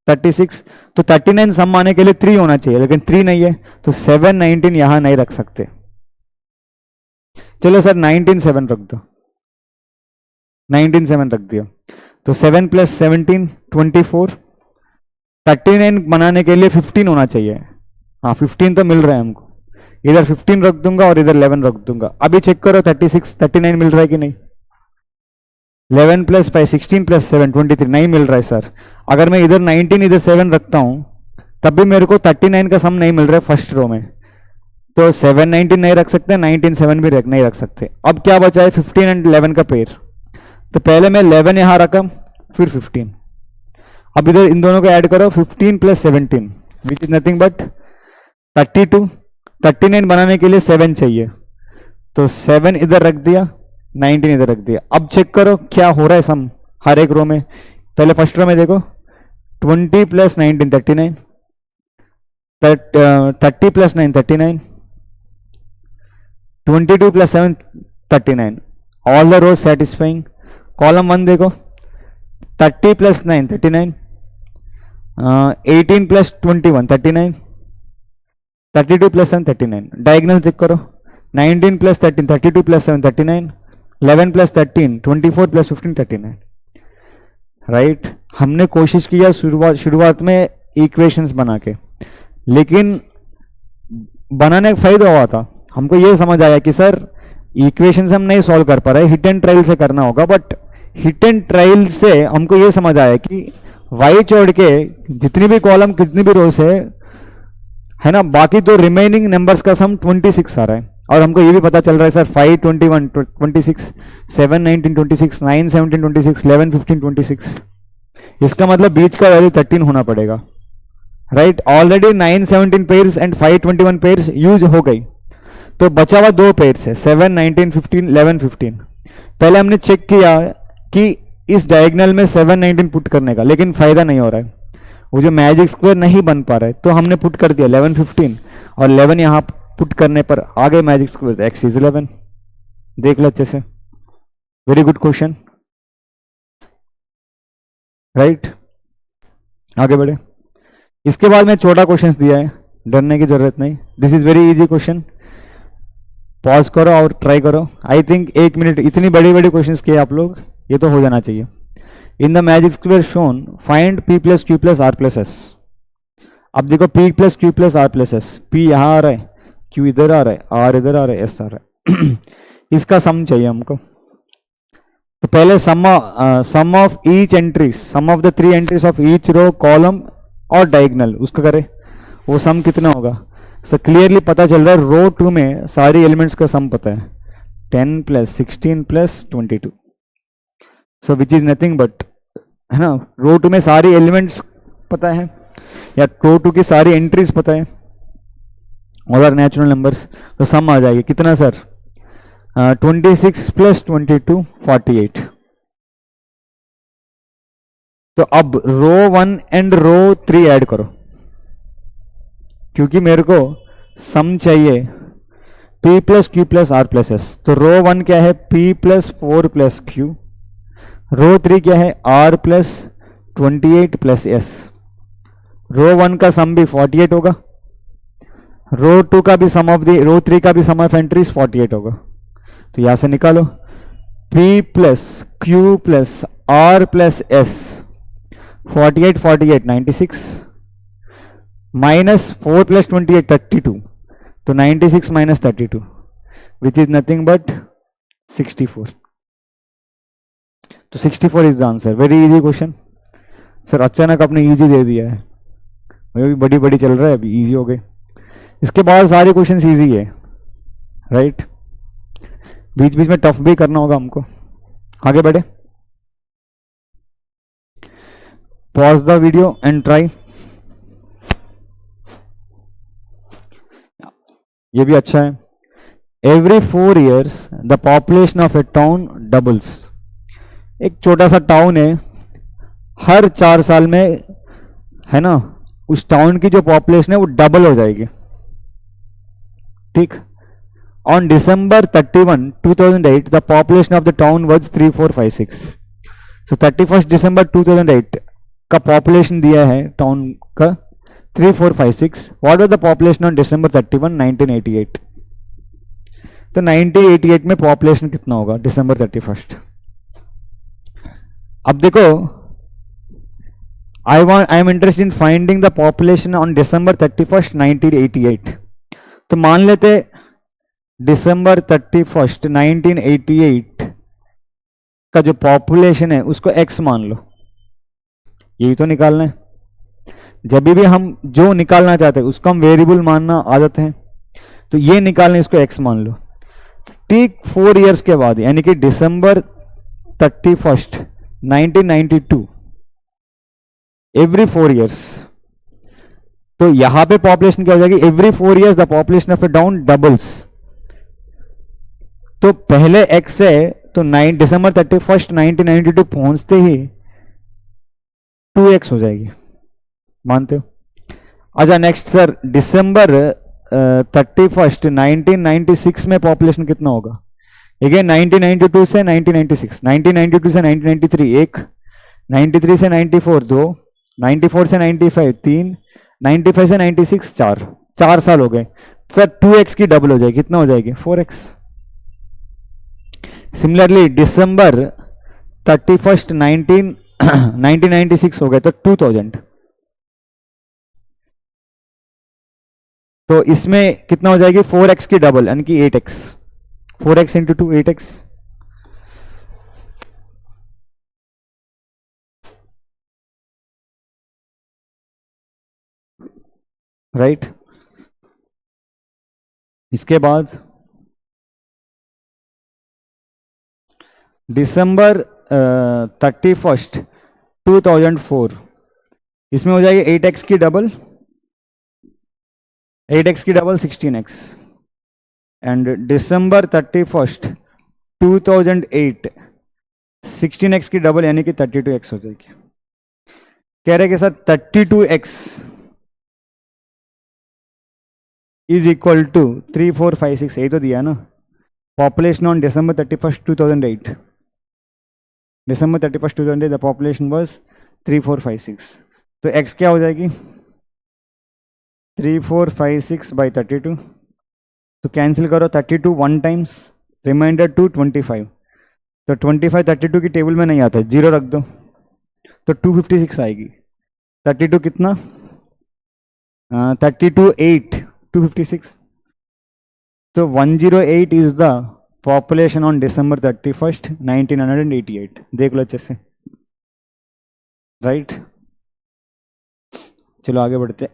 36, तो 39 सम आने के लिए 3 होना चाहिए, लेकिन 3 नहीं है, तो 7 19 यहां नहीं रख सकते। चलो सर 19 7 रख दो, 19 7 रख दिया, तो 7 प्लस 17 24। 39 बनाने के लिए 15 होना चाहिए। हाँ 15 तो मिल रहा है हमको, इधर 15 रख दूंगा और इधर 11 रख दूंगा। अभी चेक करो 36 39 मिल रहा है कि नहीं। 11 प्लस 5 16 प्लस 7 23 नहीं मिल रहा है सर। अगर मैं इधर 19 इधर 7 रखता हूं तब भी मेरे को 39 का सम नहीं मिल रहा है फर्स्ट रो में, तो 7 19 नहीं रख सकते, 19 7 भी नहीं रख सकते। अब क्या बचा है 15 एंड 11 का पेयर, तो पहले मैं 11 यहां रखा फिर 15। अब इधर इन दोनों को ऐड करो 15 plus 17 which is nothing but 32। 39 बनाने के लिए 7 चाहिए, तो 7 इधर रख दिया 19 इधर रख दिया। अब चेक करो क्या हो रहा है सम हर एक रो में। पहले फर्स्ट रो में देखो 20 plus 19 39, 30 plus 9 39, 22 plus 7 39, all the rows satisfying. Column 1 देखो 30 plus 9 39, 18 plus 21 39, 32 plus 7 39। Diagonal check करो 19 plus 13 32 plus 7 39, 11 plus 13 24 plus 15 39। Right, हमने कोशिश किया शुरुआत में इक्वेशंस बना के, लेकिन बनाने का फायदा हुआ था। हमको ये समझ आया कि सर इक्वेशंस हम नहीं सॉल्व कर पा रहे, हिट एंड ट्रायल से करना होगा। बट हिट एंड ट्रायल से हमको ये समझ आया कि वाई छोड़ के जितनी भी कॉलम कितनी भी रोज है ना, बाकी तो रिमेनिंग नंबर्स का सम 26 आ रहा है। और हमको ये भी पता चल रहा है सर 5 21 26, 7 19 26, 9 17 26, 11 15 26। इसका मतलब बीच का वैल्यू 13 होना पड़ेगा। Right, already 9 17 pairs and 5 21 pairs use हो गई, तो बचा हुआ 2 पेयर्स है 7 19 15 11 15। पहले हमने चेक किया कि इस डायगोनल में 7 19 पुट करने का, लेकिन फायदा नहीं हो रहा है, वो जो मैजिक स्क्वायर नहीं बन पा रहा है, तो हमने पुट कर दिया 11 15 और 11 यहां पुट करने पर आगे मैजिक स्क्वायर x इज 11। देख लो अच्छे से, वेरी गुड क्वेश्चन। राइट, आगे बढ़े। इसके बाद में छोटा क्वेश्चन दिया है, डरने की जरूरत नहीं, this is very easy question. Pause करो और ट्राई करो। आई थिंक 1 मिनट, इतनी बड़ी बड़ी क्वेश्चंस किए आप लोग, ये तो हो जाना चाहिए। In the magic square shown find p plus q plus r plus s. अब देखो p plus q plus r plus s, p यहां आ रहा है, q इधर आ रहा है, r इधर आ रहा है, s आ रहा है। इसका सम चाहिए हमको। तो पहले sum of each entries, sum of the 3 entries of each row column और डायगोनल, उसका करें, वो सम कितना होगा। सो क्लियरली पता चल रहा है रो 2 में सारी एलिमेंट्स का सम पता है 10 plus 16 plus 22, so which is nothing but, है ना, रो 2 में सारी एलिमेंट्स पता है या रो 2 की सारी एंट्रीज पता है, ऑल आर नेचुरल नंबर्स। तो सम आ जाएगी कितना सर, 26 प्लस 22 48। तो अब रो 1 एंड रो 3 ऐड करो, क्योंकि मेरे को सम चाहिए p plus q plus r plus s. तो रो 1 क्या है p plus 4 plus q, row 3 क्या है r plus 28 plus s. Row 1 का सम भी 48 होगा, रो 2 का भी सम ऑफ द, रो 3 का भी सम ऑफ एंट्रीज 48 होगा। तो यहां से निकालो p plus q plus r plus s, 48 48 96, minus 4 plus 28 32, तो 96 minus 32 which is nothing but 64। तो 64 is the answer. Very easy question sir, अचानक आपने इजी दे दिया है, मैं भी बड़ी बड़ी चल रहा है, अभी इजी हो गए। इसके बाद सारे क्वेश्चन इजी है। राइट, बीच बीच में टफ भी करना होगा हमको। आगे बढ़े, pause the video and try. ये भी अच्छा है। Every 4 years the population of A town doubles. एक छोटा सा टाउन है, हर 4 साल में, है ना, उस टाउन की जो पॉपुलेशन है वो डबल हो जाएगी, ठीक। On December 31, 2008 the population of the town was 3456। So 31 December 2008 का पॉपुलेशन दिया है टाउन का 3456। What was the population on December 31, 1988? तो 1988 में पॉपुलेशन कितना होगा December 31? अब देखो, I am interested in finding the population on December 31, 1988। तो मान लेते December 31, 1988 का जो पॉपुलेशन है उसको x मान लो, यही तो निकालना है। जब भी हम जो निकालना चाहते हैं उसको हम वेरिएबल मानना आदत है, तो ये निकालना, इसको x मान लो। ठीक 4 इयर्स के बाद, यानी कि December 31, 1992, एवरी 4 इयर्स, तो यहां पे पॉपुलेशन क्या हो जाएगी? Every 4 years the population of A town doubles. तो पहले x है, तो December 31, 1992 पहुंचते ही 2x हो जाएगी, मानते हो? अच्छा नेक्स्ट सर, December 31, 1996 में पॉपुलेशन कितना होगा? अगेन 1992 से 1996, 1992 से 1993 एक, 93 से 94 दो, 94 से 95 तीन, 95 से 96 चार साल हो गए सर। 2x की डबल हो जाएगी, कितना हो जाएगी? 4x। सिमिलरली December 31, 1996 हो गए तो 2000, तो इसमें कितना हो जाएगी? 4x की डबल, यानी कि 8x। 4x into 2, 8x। Right. इसके बाद December 31, 2004, इसमें हो जाएगी 8x की डबल, 8x की double 16x। And December 31, 2008, 16x की डबल यानी कि 32x हो जाएगी। कह रहे कि sir 32x is equal to 3456, यही तो दिया ना। Population on December 31, 2008, December 31, 2008 the population was 3456। तो x क्या हो जाएगी? 3456 बाई 32, तो कैंसिल करो 32 वन टाइम्स, रिमाइंडर 2 25, तो 25 32 की टेबल में नहीं आता है, जीरो रख दो, तो 256 आएगी। 32 कितना? 32 8, 256, तो 108 is the population on December 31, 1988। देख लो अच्छे से, राइट। चलो आगे बढ़ते।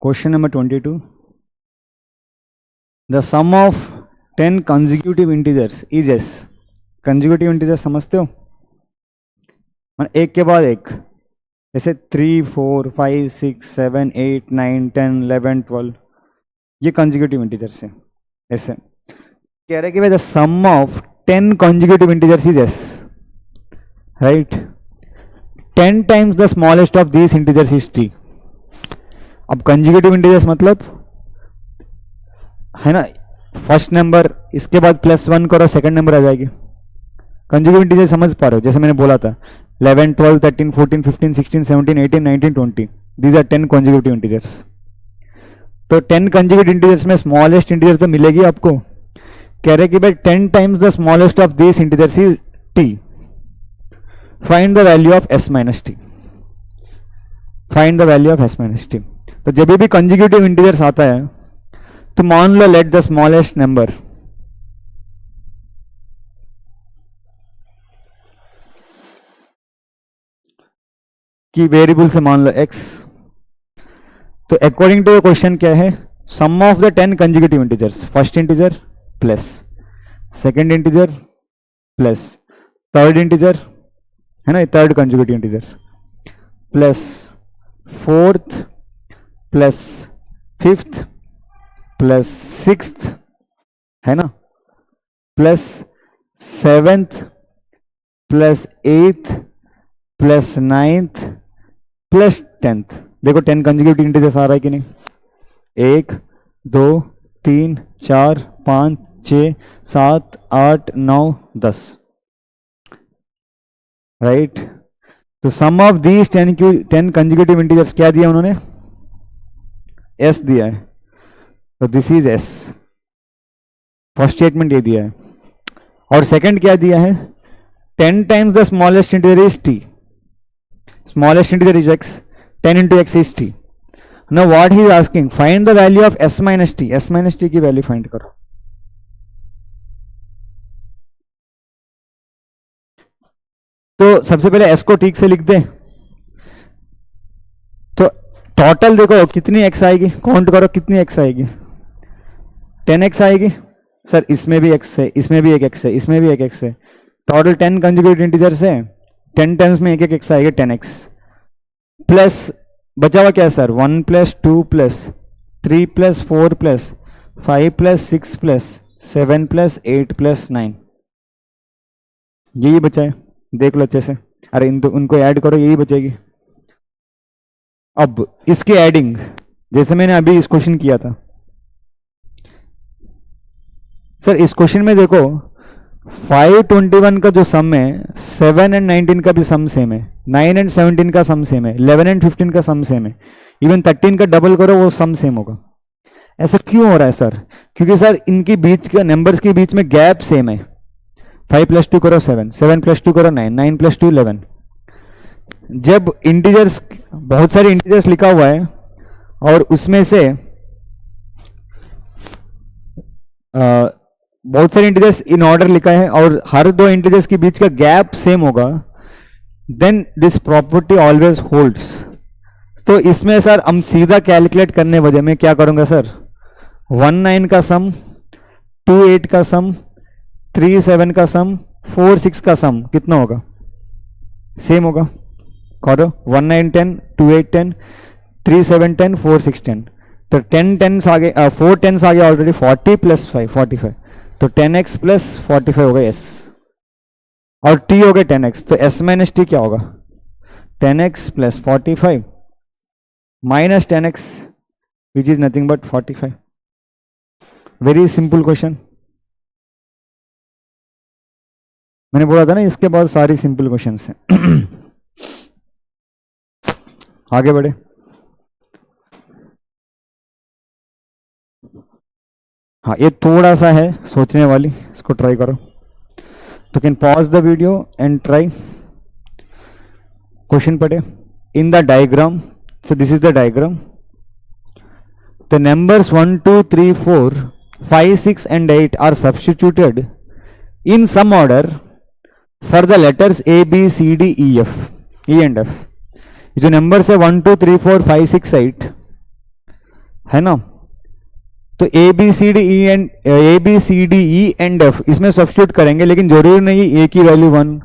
Question number 22, the sum of 10 consecutive integers is s. Consecutive integers समझते हो? एक के बाद एक, जैसे 3 4 5 6 7 8 9 10 11 12, ये कंसेक्यूटिव इंटीजर्स है। ऐसे कह रहे कि भाई the sum of 10 consecutive integers is s, right. 10 times the smallest of this integers is t. अब कंसेक्यूटिव इंटीजर्स मतलब है ना, फर्स्ट नंबर इसके बाद +1 करो, सेकंड नंबर आ जाएगी। कंसेक्यूटिव इंटीजर्स समझ पा रहे हो? जैसे मैंने बोला था 11 12 13 14 15 16 17 18 19 20, दीज आर 10 कंसेक्यूटिव इंटीजर्स। तो 10 कंसेक्यूटिव इंटीजर्स में स्मॉलेस्ट इंटीजर तो मिलेगी आपको। कह रहे कि भाई 10 times the smallest of this integers is T, find the value of s minus T. Find the value of s minus T. तो जब भी कंसेक्यूटिव इंटीजर्स आता है तो मान लो लेट द स्मॉलेस्ट नंबर की वेरिएबल से मान लो x। तो अकॉर्डिंग टू क्वेश्चन क्या है? Sum of the 10 consecutive integers, first integer plus second integer plus third integer, है ना, third consecutive integer, plus fourth plus fifth plus sixth, है ना, प्लस सेवेंथ प्लस एथ प्लस 9th प्लस 10th। देखो 10 कंजुगेटिव इंटीजर्स आ रहा है कि नहीं? 1 2 3 4 5 6 7 8 9 10, राइट। तो सम ऑफ दीज 10 कंजुगेटिव इंटीजर्स क्या दिया उन्होंने? एस दिया है। तो this is S, first statement ये दिया है। और सेकंड क्या दिया है? 10 times the smallest integer is T, smallest integer is x, 10 into x is t. Now what he is asking, find the value of s minus t, s minus t की वैल्यू फाइंड करो। तो सबसे पहले s को ठीक से लिख दे। तो टोटल देखो कितनी x आएगी, काउंट करो कितनी x आएगी, 10x आएगी। सर इसमें भी x है, इसमें भी एक x है, इसमें भी एक x है, टोटल 10 कंजुगेट इंटीजर्स है, 10 टाइम्स में एक एक x आएगा 10x। प्लस बचा हुआ क्या है sir? 1 plus 2 plus 3 plus 4 plus 5 plus 6 plus 7 plus 8 plus 9, यही बचा है। देख लो अच्छे से, अरे उनको ऐड करो, यही बचेगी। अब इसकी एडिंग जैसे मैंने अभी इस क्वेश्चन किया था। सर इस क्वेश्चन में देखो 521 का जो सम है 7 एंड 19 का भी सम सेम है, 9 एंड 17 का सम सेम है, 11 एंड 15 का सम सेम है, इवन 13 का डबल करो वो सम सेम होगा। ऐसा क्यों हो रहा है सर? क्योंकि सर इनके बीच के नंबर्स के बीच में गैप सेम है। 5 + 2 करो 7, 7 + 2 करो 9, 9 + 2 11। जब इंटीजर्स, बहुत सारे इंटीजर्स लिखा हुआ है और उसमें से बहुत सारे इंटीजर्स इन ऑर्डर लिखा है और हर दो इंटीजर्स के बीच का गैप सेम होगा, then this property always holds. तो इसमें सर हम सीधा कैलकुलेट करने वजह में क्या करूंगा सर? 19 का सम, 28 का सम, 37 का सम, 46 का सम कितना होगा? सेम होगा। करो 19 10, 28 10, 37 10, 46 10। तो 10 10 आगे, 4 10 आगे ऑलरेडी 40 + 5 45। तो 10x + 45 हो गया s, और t हो गया 10x। तो s - t क्या होगा? 10x + 45 - 10x which is nothing but 45। Very simple question. मैंने बोला था ना इसके बाद सारी सिंपल क्वेश्चन हैं। आगे बढ़े। हाँ ये थोड़ा सा है सोचने वाली, इसको ट्राई करो। तो can pause the video and try. Question पढ़े। In the diagram, so this is the diagram, the numbers 1 2 3 4 5 6 and 8 are substituted in some order for the letters A B C D E F, E and F। ये जो नंबर्स है 1 2 3 4 5 6 8 है ना, तो A B C D E and F इसमें सब्स्टिट्यूट करेंगे, लेकिन जरूरी नहीं है ए की वैल्यू 1,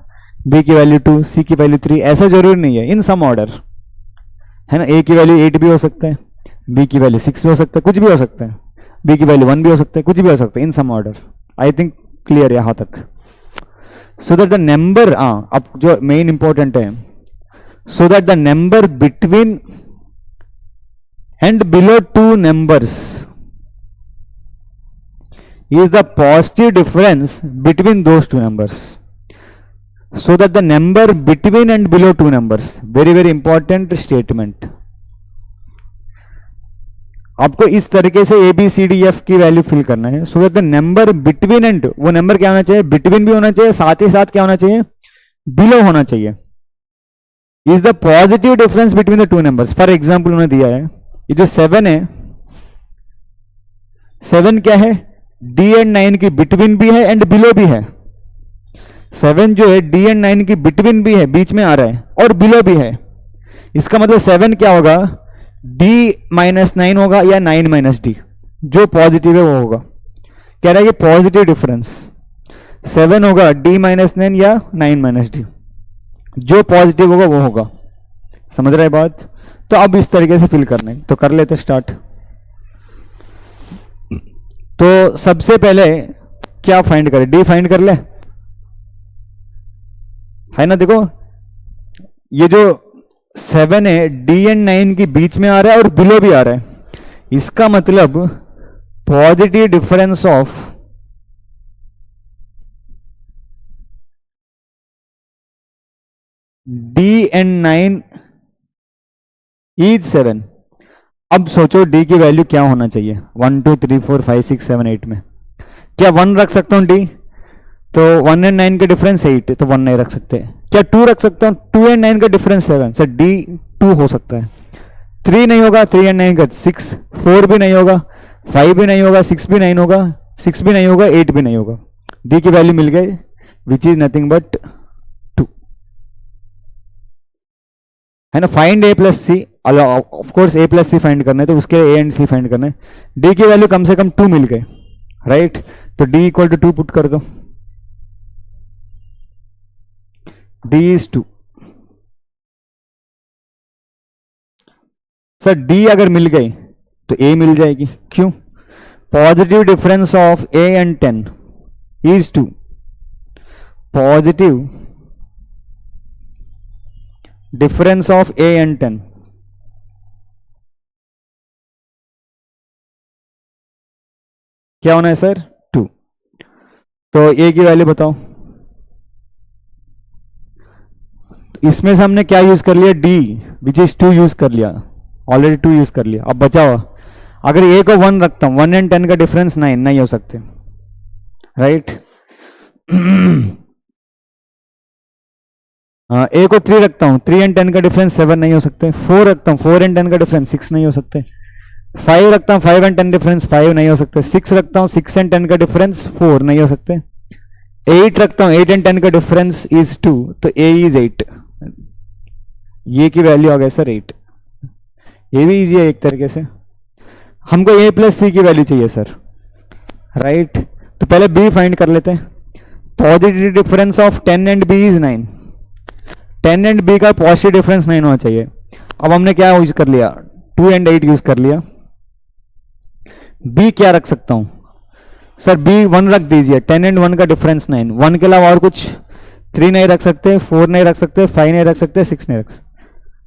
बी की वैल्यू 2, सी की वैल्यू 3, ऐसा जरूरी नहीं है। इन सम ऑर्डर है ना, ए की वैल्यू 8 भी हो सकता है, बी की वैल्यू 6 भी हो सकता है, कुछ भी हो सकता है, बी की वैल्यू 1 भी हो सकता है, कुछ भी हो सकता है। In some order I think clear है यहां तक। सो दैट द नंबर, अब जो मेन इंपॉर्टेंट है, so that the number between and below two numbers is the positive difference between those two numbers, so that the number between and below two numbers, very very important statement। आपको इस तरीके से a B C d f की वैल्यू फिल करना है, so that the number between and, वो नंबर क्या होना चाहिए? बिटवीन भी होना चाहिए, साथ ही साथ क्या होना चाहिए? बिलो होना चाहिए। Is the positive difference between the two numbers. For example उन्होंने दिया है ये जो 7 है, 7 क्या है? डी एंड 9 की बिटवीन भी है एंड बिलो भी है। 7 जो है डी एंड 9 की बिटवीन भी है, बीच में आ रहा है, और बिलो भी है। इसका मतलब 7 क्या होगा? डी - 9 होगा या 9 - डी, जो पॉजिटिव है वो होगा। कह रहा है कि पॉजिटिव डिफरेंस 7 होगा डी - 9 या 9 - डी, जो पॉजिटिव होगा वो होगा। समझ रहे बात? तो अब इस तरीके से फिल करना है, तो कर लेते स्टार्ट। तो सबसे पहले क्या फाइंड करें? डी फाइंड कर ले, है ना। देखो ये जो 7 है डी एंड 9 के बीच में आ रहा है और बिलो भी आ रहा है, इसका मतलब positive difference of D and 9 is 7। अब सोचो डी की वैल्यू क्या होना चाहिए 1 2 3 4 5 6 7 8 में। क्या 1 रख सकता हूं डी? तो 1 एंड 9 का डिफरेंस 8, तो 1 नहीं रख सकते। क्या 2 रख सकता हूं? 2 एंड 9 का डिफरेंस 7, सर डी 2 हो सकता है। 3 नहीं होगा, 3 एंड 9 का 6, 4 भी नहीं होगा, 5 भी नहीं होगा, 6 भी नहीं होगा, 6 भी नहीं होगा, 8 भी नहीं होगा। डी की वैल्यू मिल गई विच इज नथिंग बट 2, है ना। Find a plus c, of course a plus c find करना है तो उसके ए एंड सी फाइंड करना है। डी की वैल्यू कम से कम 2 मिल गए, राइट। तो डी इक्वल टू 2 पुट कर दो, डी इज 2। सर डी अगर मिल गई तो ए मिल जाएगी, क्यों? Positive difference of A and 10 is 2। Positive difference of A and 10, क्या होना है सर? 2। तो ए की वैल्यू बताओ। इसमें से हमने क्या यूज कर लिया? डी विच इज 2 यूज कर लिया, ऑलरेडी 2 यूज कर लिया। अब बचा हुआ, अगर ए को 1 रखता हूं, 1 एंड 10 का डिफरेंस 9 नहीं हो सकते, राइट। ए को 3 रखता हूं, 3 एंड 10 का डिफरेंस 7 नहीं हो सकते। 4 रखता हूं, 4 एंड 10 का डिफरेंस 6 नहीं हो सकते। 5 रखता हूं, 5 एंड 10 डिफरेंस 5 नहीं हो सकते। 6 रखता हूं, 6 एंड 10 का डिफरेंस 4 नहीं हो सकते। 8 रखता हूं, 8 एंड 10 का डिफरेंस इज 2, तो ए इज 8। ये की वैल्यू आ गई सर 8। ये भी इजी है एक तरीके से। हमको ए प्लस सी की वैल्यू चाहिए सर, राइट। तो पहले बी फाइंड कर लेते हैं। Positive difference of 10 and b is 9। 10 and b का पॉजिटिव डिफरेंस 9 होना चाहिए। अब हमने क्या यूज कर लिया? 2 एंड 8 यूज कर लिया। बी क्या रख सकता हूं सर? बी 1 रख दीजिए, 10 एंड 1 का डिफरेंस 9। 1 के अलावा और कुछ 3 नहीं रख सकते, 4 नहीं रख सकते, 5 नहीं रख सकते, 6 नहीं रख सकते,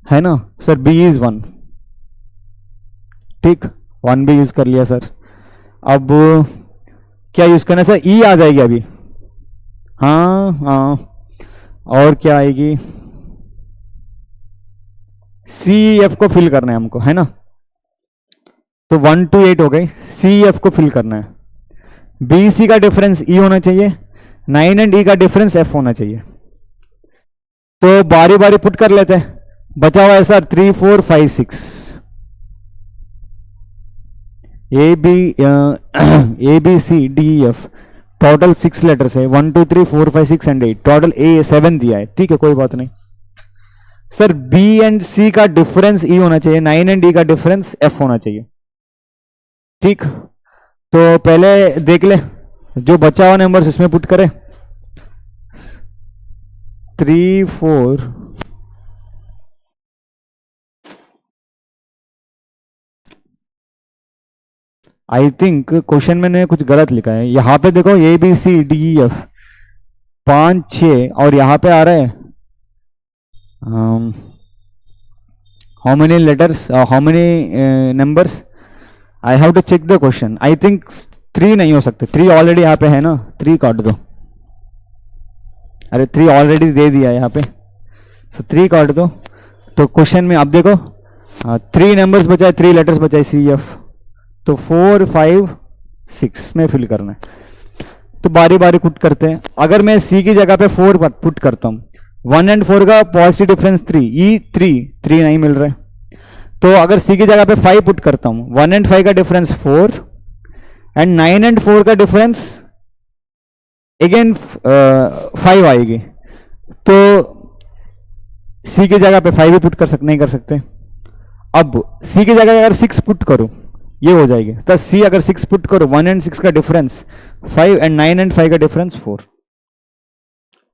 है ना सर। बी इज 1, ठीक। 1 भी यूज कर लिया सर। अब क्या यूज करना है सर? ई आ जाएगी अभी, हाँ हाँ। और क्या आएगी? सी एफ को फिल करना है हमको, है ना। तो 1 to 8 हो गई, सी एफ को फिल करना है। बी सी का डिफरेंस ई होना चाहिए, 9 एंड ई का डिफरेंस एफ होना चाहिए। तो बारी बारी पुट कर लेते हैं। बचा हुआ है sir 3 4 5 6। A B C d f, total 6 letters है। 1 2 3 4 5 6 एंड 8, टोटल ए 7 दिया है, ठीक है, कोई बात नहीं। सर बी एंड सी का डिफरेंस ई होना चाहिए, 9 एंड डी का डिफरेंस एफ होना चाहिए, ठीक। तो पहले देख ले जो बचा हुआ नंबर इसमें पुट करें। 3 4 आई थिंक क्वेश्चन में कुछ गलत लिखा है। यहां पे देखो a B C D e f 5 6, और यहां पे आ रहा है how many letters, how many numbers. I have to check the question. I think 3 नहीं हो सकते, 3 ऑलरेडी यहाँ पे है ना, 3 काट दो। अरे 3 ऑलरेडी दे दिया है यहाँ पे, सो 3 काट दो। तो क्वेश्चन में आप देखो 3 नंबर्स बचाए, 3 लेटर्स बचाए सी एफ, तो 4 5 6 में फिल करना है। तो बारी बारी पुट करते हैं। अगर मैं सी की जगह पे 4 पुट करता हूँ, 1 एंड 4 का पॉजिटिव डिफरेंस 3, ई 3 नहीं मिल रहा है। तो अगर सी की जगह पे 5 पुट करता हूं, 1 एंड 5 का डिफरेंस 4 एंड 9 एंड 4 का डिफरेंस अगेन 5 आएगी। तो सी की जगह पे 5 भी पुट कर सकते, नहीं कर सकते। अब सी की जगह अगर 6 पुट करो, ये हो जाएगी। तो सी अगर 6 पुट करो, 1 एंड 6 का डिफरेंस 5 एंड 9 एंड 5 का डिफरेंस 4।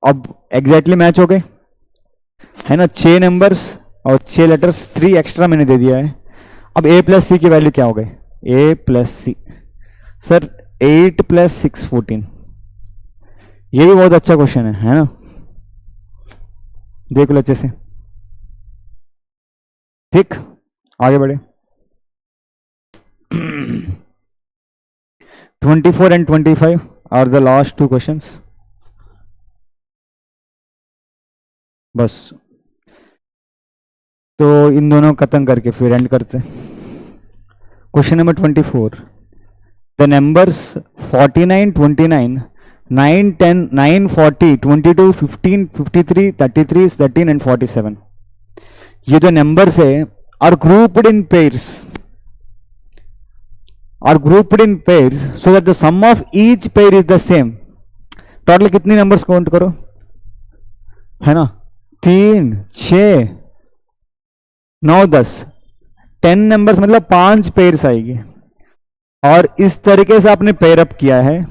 अब एग्जैक्टली मैच हो गए, है ना। 6 नंबर्स और 6 लेटर्स, 3 एक्स्ट्रा मैंने दे दिया है। अब a प्लस सी की वैल्यू क्या हो गई? a plus c sir 8 plus 6 14। ये भी बहुत अच्छा क्वेश्चन है ना, देख लो अच्छे से। ठीक, आगे बढ़े। 24 and 25 are the last two questions. बस, तो इन दोनों खत्म करके फिर एंड करते हैं। Question number 24, the numbers 49, 29, 9, 10, 9, 40, 22, 15, 53, 33, 13 and 47, ये जो नंबर्स है are grouped in pairs, are grouped in pairs so that the sum of each pair is the same. Total कितनी नंबर्स काउंट करो, है ना, 3, 6, 9, 10, 10 नंबर्स मतलब 5 पेयर्स आएगी। और इस तरीके से आपने पेयर अप किया है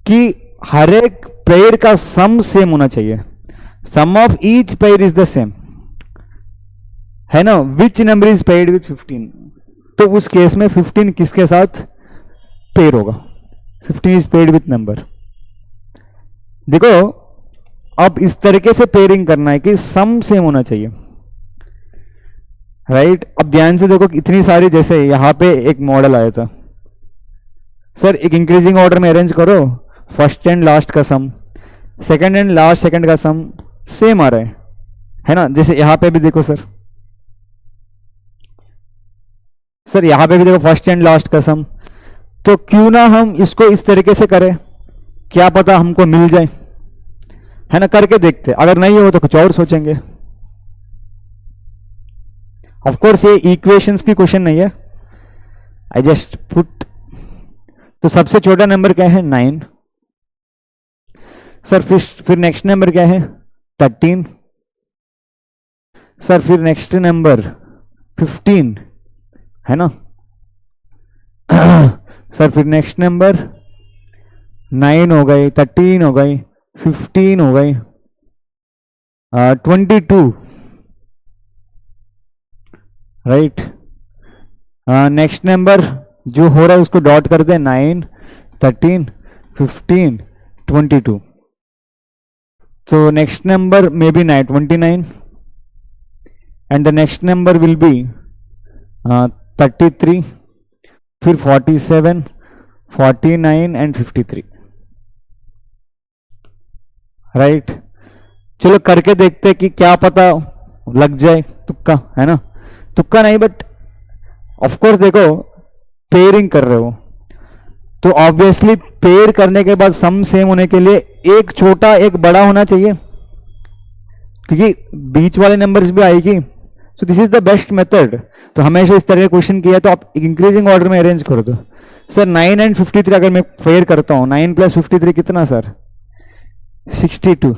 कि हर एक पेयर का सम सेम होना चाहिए, sum of each pair is the same, है ना। Which number is paired with 15, तो उस केस में 15 किसके साथ पेयर होगा, 15 इज पेयर्ड विथ नंबर। देखो अब इस तरीके से पेयरिंग करना है कि सम सेम होना चाहिए, राइट। अब ध्यान से देखो इतनी सारी, जैसे यहां पे एक मॉडल आया था, सर एक इंक्रीजिंग ऑर्डर में अरेंज करो, फर्स्ट एंड लास्ट का सम, सेकंड एंड लास्ट सेकंड का सम सेम आ रहा है ना। जैसे यहां पे भी देखो सर यहां पे भी देखो फर्स्ट एंड लास्ट का सम, तो क्यों ना हम इसको इस तरीके से करें, क्या पता हमको मिल जाए, है ना। करके देखते, अगर नहीं हो तो कुछ और सोचेंगे। ऑफ कोर्स ये इक्वेशंस की क्वेश्चन नहीं है, आई जस्ट पुट। तो सबसे छोटा नंबर क्या है, 9। सर फिर नेक्स्ट नंबर क्या है, 13। सर फिर नेक्स्ट नंबर 15, है ना। सर फिर नेक्स्ट नंबर 9 हो गई, 13 हो गई, 15 हो गई, 22, राइट। नेक्स्ट नंबर जो हो रहा है उसको डॉट कर दे, 9, 13, 15, 22। So next number may be 29 and the next number will be 33, फिर 47, 49 and 53, राइट। चलो करके देखते हैं कि क्या पता लग जाए, तुक्का, है ना। तुक्का नहीं बट ऑफ कोर्स देखो पेयरिंग कर रहे हो तो ऑब्वियसली पेयर करने के बाद सम सेम होने के लिए एक छोटा एक बड़ा होना चाहिए, क्योंकि बीच वाले नंबर्स भी आएगी। सो this is the best method. तो हमेशा इस तरह का क्वेश्चन किया तो आप इंक्रीजिंग ऑर्डर में अरेंज कर दो। सर 9 एंड 53 अगर मैं पेयर करता हूं, 9 प्लस 53 कितना सर, 62।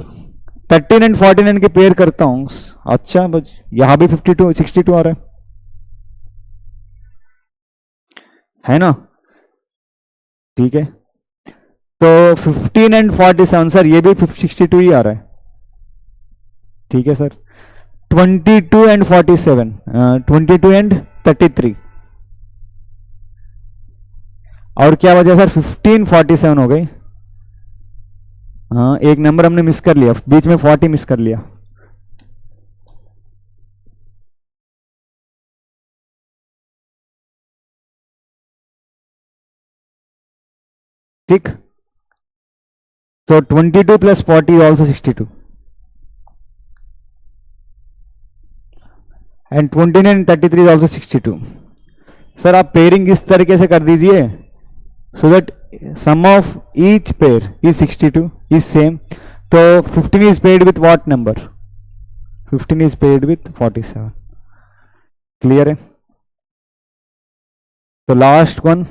13 एंड 49 के पेयर करता हूं, अच्छा बस यहां भी 52 62 आ रहा है ना, ठीक है। तो 15 एंड 47 सर ये भी 62 ही आ रहा है, ठीक है सर। 22 एंड 47, 22 एंड 33, और क्या वजह सर, 15 47 हो गई। हाँ एक नंबर हमने मिस कर लिया, बीच में 40 मिस कर लिया। ठीक, so 22 plus 40 is also 62 and 29 and 33 is also 62। Sir आप पेयरिंग इस तरीके से कर दीजिए so that sum of each pair is 62 is same। तो 15 is paired with what number, 15 is paired with 47। Clear है। तो लास्ट वन